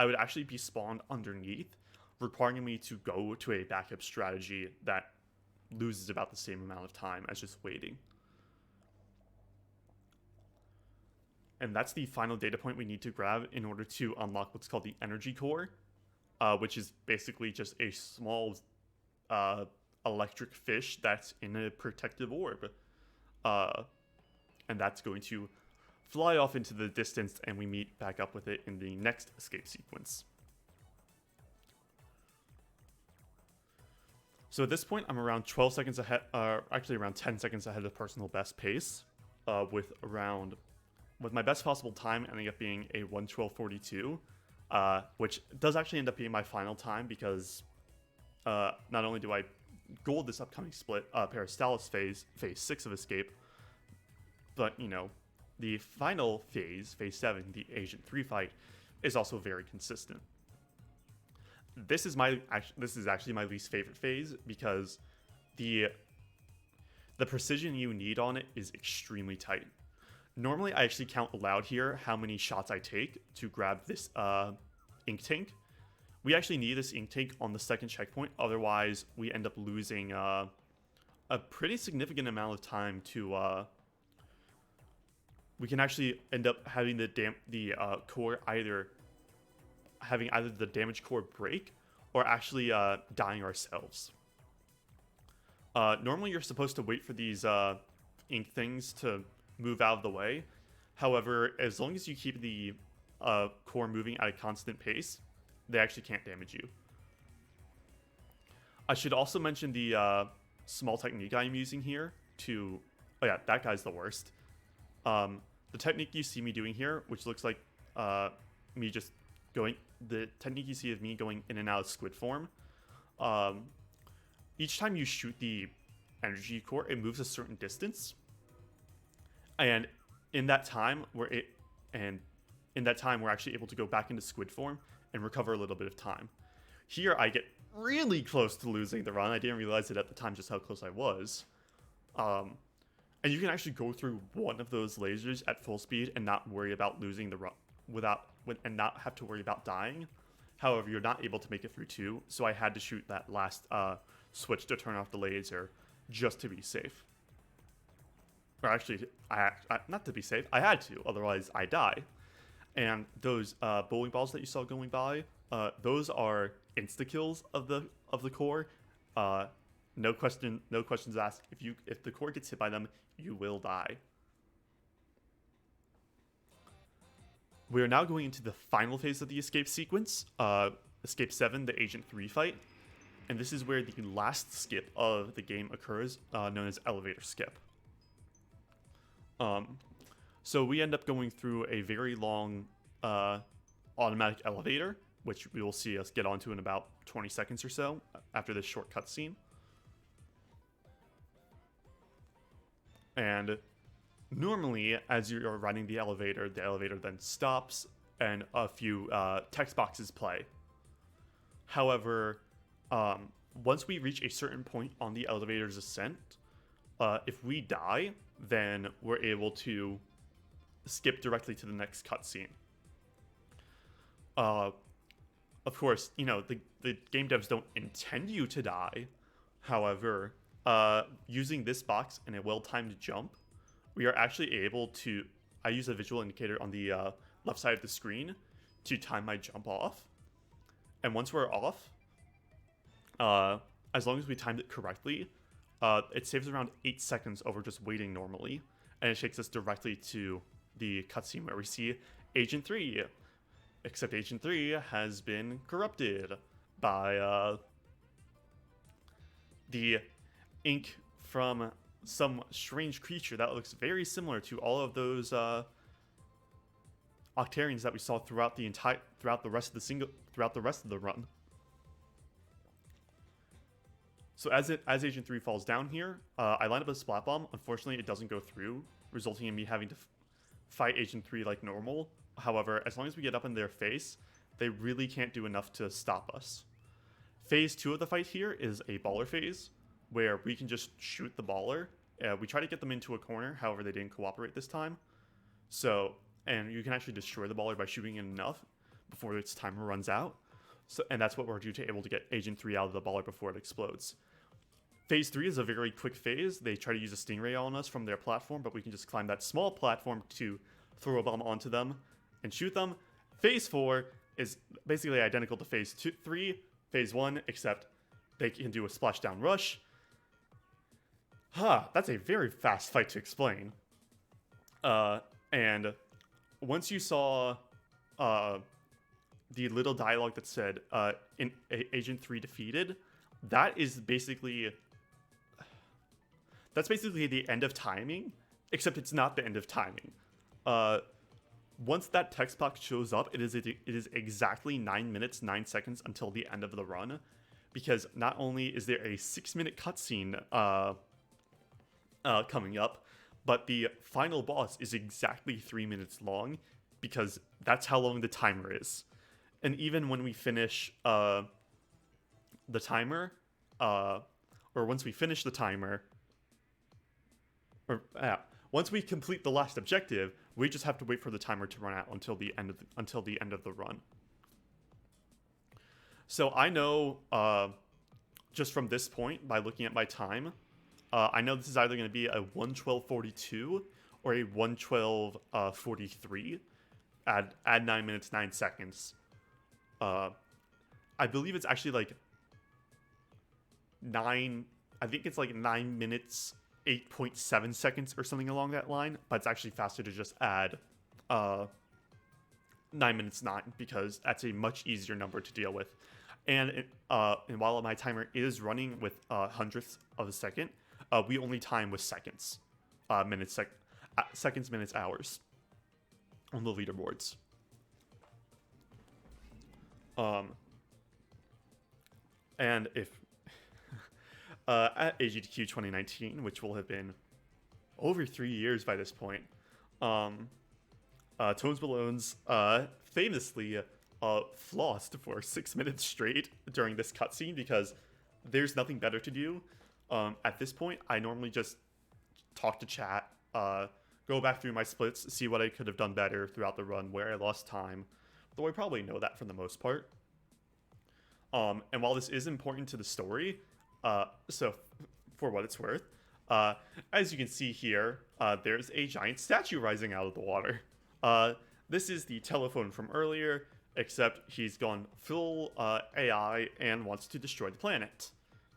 would actually be spawned underneath, requiring me to go to a backup strategy that loses about the same amount of time as just waiting. And that's the final data point we need to grab in order to unlock what's called the energy core, which is basically just a small electric fish that's in a protective orb. And that's going to fly off into the distance, and we meet back up with it in the next escape sequence. So at this point, I'm around 12 seconds ahead, actually around 10 seconds ahead of personal best pace, with my best possible time ending up being a 1:12:42, which does actually end up being my final time because not only do I gold this upcoming split, Peristalis phase 6 of Escape, but, you know, the final phase 7, the Agent 3 fight, is also very consistent. This is actually my least favorite phase because the precision you need on it is extremely tight. Normally, I actually count aloud here how many shots I take to grab this ink tank. We actually need this ink tank on the second checkpoint, otherwise we end up losing a pretty significant amount of time to... we can actually end up having the core having either the damage core break or actually dying ourselves. Normally you're supposed to wait for these ink things to move out of the way. However, as long as you keep the core moving at a constant pace, they actually can't damage you. I should also mention the small technique I'm using here to... Oh yeah, that guy's the worst. The technique you see me doing here, which looks like me just going... The technique you see of me going in and out of squid form. Each time you shoot the energy core, it moves a certain distance. And in that time, we're actually able to go back into squid form and recover a little bit of time. Here, I get really close to losing the run. I didn't realize it at the time just how close I was. And you can actually go through one of those lasers at full speed and not worry about losing the run and not have to worry about dying. However, you're not able to make it through two, so I had to shoot that last switch to turn off the laser just to be safe. Or actually, not to be safe, I had to, otherwise I die. And those bowling balls that you saw going by, those are insta-kills of the core. No questions asked. If the core gets hit by them, you will die. We are now going into the final phase of the escape sequence, Escape 7, the Agent 3 fight. And this is where the last skip of the game occurs, known as Elevator Skip. So we end up going through a very long automatic elevator, which we will see us get onto in about 20 seconds or so after this short cutscene. And normally, as you're riding the elevator then stops and a few text boxes play. However, once we reach a certain point on the elevator's ascent, if we die, then we're able to skip directly to the next cutscene. Of course, you know, the game devs don't intend you to die. However, using this box and a well-timed jump, we are actually able to... I use a visual indicator on the left side of the screen to time my jump off. And once we're off, as long as we timed it correctly, it saves around 8 seconds over just waiting normally. And it takes us directly to the cutscene where we see Agent 3. Except Agent 3 has been corrupted by the ink from some strange creature that looks very similar to all of those Octarians that we saw throughout the rest of the run. So as Agent 3 falls down here, I line up a splat bomb. Unfortunately, it doesn't go through, resulting in me having to fight Agent 3 like normal. However, as long as we get up in their face, they really can't do enough to stop us. Phase 2 of the fight here is a baller phase. where we can just shoot the baller. We try to get them into a corner, however they didn't cooperate this time. So, and you can actually destroy the baller by shooting it enough before its timer runs out. So, and that's what we're able to get Agent 3 out of the baller before it explodes. Phase 3 is a very quick phase. They try to use a stingray on us from their platform, but we can just climb that small platform to throw a bomb onto them and shoot them. Phase 4 is basically identical to Phase 3, Phase 1, except they can do a splashdown rush. That's a very fast fight to explain. And once you saw the little dialogue that said Agent 3 defeated, that's basically the end of timing, except it's not the end of timing. Once that text box shows up, it is exactly 9 minutes 9 seconds until the end of the run, because not only is there a 6-minute cutscene coming up, but the final boss is exactly 3 minutes long, because that's how long the timer is. And even when we finish the timer, or once we finish the timer, once we complete the last objective, we just have to wait for the timer to run out until the end of the run. So I know, just from this point, by looking at my time, I know this is either going to be a 1:12:42 or a 1:12:43. Add 9 minutes 9 seconds. I believe it's actually like 9. I think it's like 9 minutes 8.7 seconds or something along that line. But it's actually faster to just add 9 minutes 9, because that's a much easier number to deal with. And while my timer is running with hundredths of a second, we only time with seconds, seconds, minutes, hours on the leaderboards. And if at GDQ 2019, which will have been over 3 years by this point, Tones Ballones famously flossed for 6 minutes straight during this cutscene, because there's nothing better to do. At this point, I normally just talk to chat, go back through my splits, see what I could have done better throughout the run, where I lost time, though I probably know that for the most part. And while this is important to the story, so for what it's worth, as you can see here, there's a giant statue rising out of the water. This is the telephone from earlier, except he's gone full AI and wants to destroy the planet,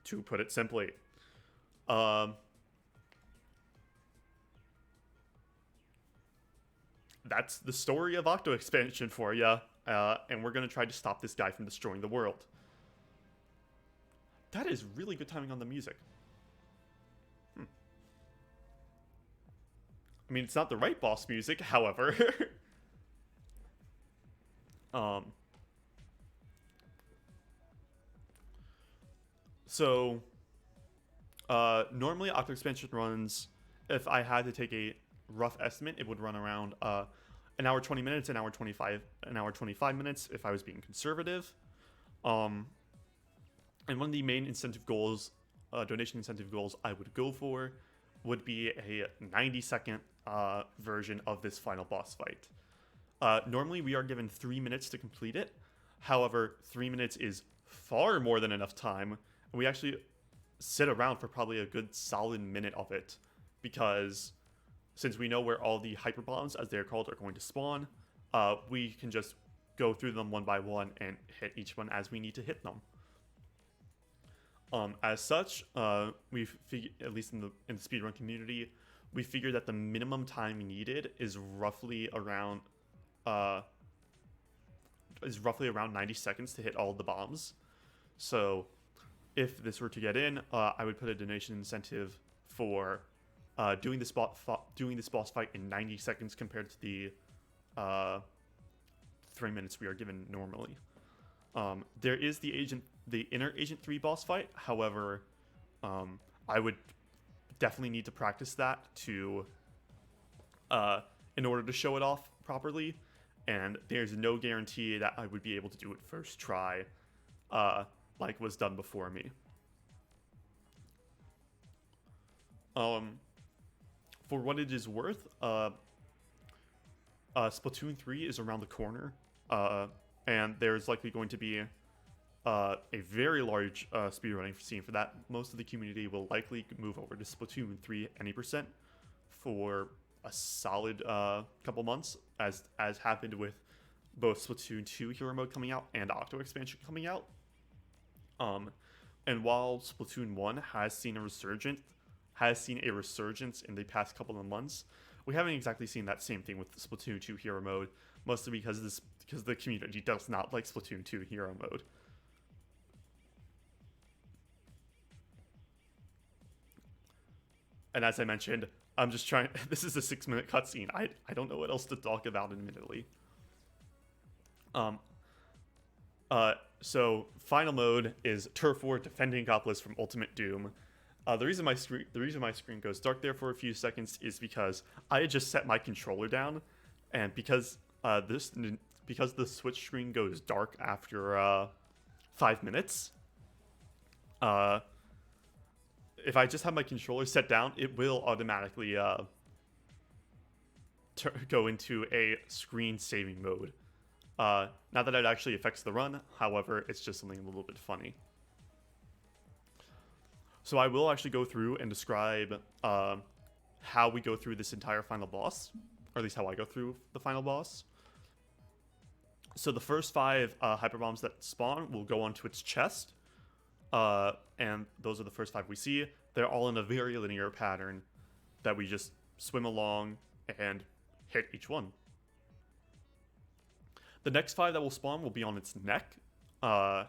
to put it simply. That's the story of Octo expansion for ya, and we're gonna try to stop this guy from destroying the world. That is really good timing on the music. I mean, it's not the right boss music, however. So, normally Octo expansion runs, if I had to take a rough estimate, it would run around an hour 20 minutes, an hour 25 minutes if I was being conservative. And one of the main incentive goals, donation incentive goals I would go for, would be a 90-second version of this final boss fight. Normally we are given 3 minutes to complete it. However, 3 minutes is far more than enough time. We actually sit around for probably a good solid minute of it, because since we know where all the hyper bombs, as they're called, are going to spawn, we can just go through them one by one and hit each one as we need to hit them. As such, we've figured, at least in the speedrun community, we figured that the minimum time needed is roughly around 90 seconds to hit all of the bombs. So, if this were to get in, I would put a donation incentive for doing this boss fight in 90 seconds compared to the 3 minutes we are given normally. There is the inner Agent 3 boss fight. However, I would definitely need to practice that to in order to show it off properly, and there's no guarantee that I would be able to do it first try, like was done before me. For what it is worth, Splatoon 3 is around the corner, and there's likely going to be a very large speedrunning scene for that. Most of the community will likely move over to Splatoon 3 any percent for a solid couple months, as happened with both Splatoon 2 Hero Mode coming out and Octo expansion coming out. And while Splatoon 1 has seen a resurgence in the past couple of months, we haven't exactly seen that same thing with Splatoon 2 Hero Mode, mostly because the community does not like Splatoon 2 Hero Mode. And as I mentioned, I'm just trying. This is a 6-minute cutscene. I don't know what else to talk about, admittedly. So final mode is Turf War, defending Goblins from Ultimate Doom. The reason my screen goes dark there for a few seconds is because I had just set my controller down, and because the Switch screen goes dark after 5 minutes, if I just have my controller set down, it will automatically go into a screen saving mode. Not that it actually affects the run, however, it's just something a little bit funny. So I will actually go through and describe how we go through this entire final boss, or at least how I go through the final boss. So the first 5 hyper bombs that spawn will go onto its chest, and those are the first 5 we see. They're all in a very linear pattern that we just swim along and hit each one. The next 5 that will spawn will be on its neck, and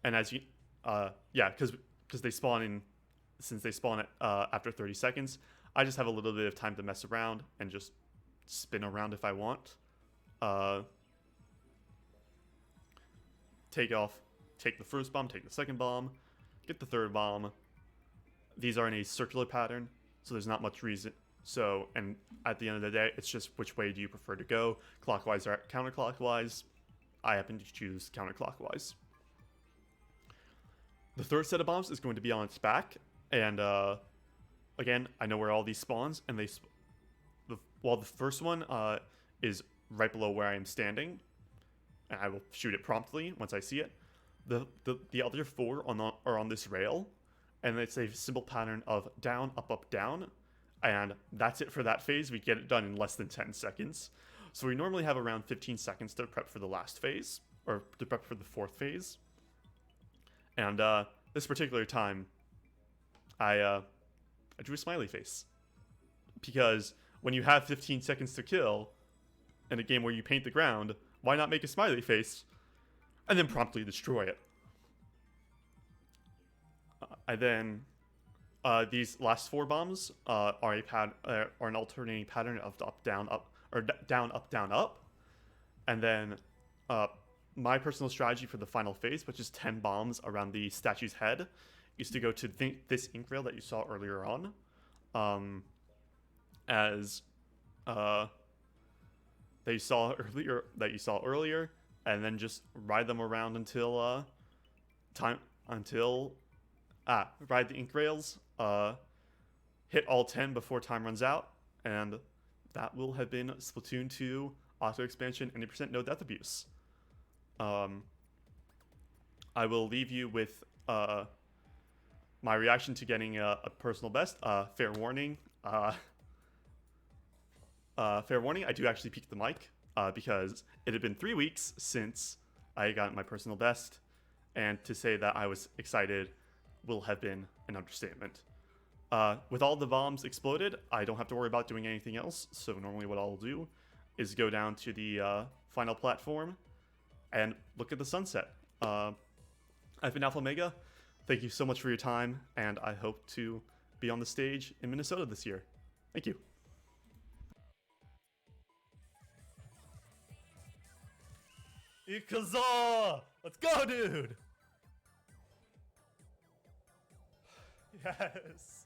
as you, because they spawn in, since they spawn after 30 seconds, I just have a little bit of time to mess around and just spin around if I want. Take the first bomb, take the second bomb, get the third bomb. These are in a circular pattern, so there's not much reason. So, and at the end of the day, it's just which way do you prefer to go, clockwise or counterclockwise. I happen to choose counterclockwise. The third set of bombs is going to be on its back, and again, I know where all these spawns, and while the first one is right below where I am standing, and I will shoot it promptly once I see it. The other 4 are on this rail, and it's a simple pattern of down, up, up, down, and that's it for that phase. We get it done in less than 10 seconds. So we normally have around 15 seconds to prep for the last phase, or to prep for the 4th phase. And this particular time, I drew a smiley face. Because when you have 15 seconds to kill in a game where you paint the ground, why not make a smiley face and then promptly destroy it? These last 4 bombs are an alternating pattern of up, down, up, or down, up, down, up. And then my personal strategy for the final phase, which is 10 bombs around the statue's head, is to go to this ink rail that you saw earlier on, that you saw earlier, and then just ride them around until ride the ink rails, hit all 10 before time runs out, and that will have been Splatoon 2 Octo expansion 90% no death abuse. I will leave you with my reaction to getting a personal best. Fair warning, I do actually peek the mic because it had been 3 weeks since I got my personal best, and to say that I was excited will have been an understatement. With all the bombs exploded, I don't have to worry about doing anything else, so normally what I'll do is go down to the final platform and look at the sunset. I've been Alpha Omega. Thank you so much for your time, and I hope to be on the stage in Minnesota this year. Thank you. Ikaza! Let's go, dude! Yes!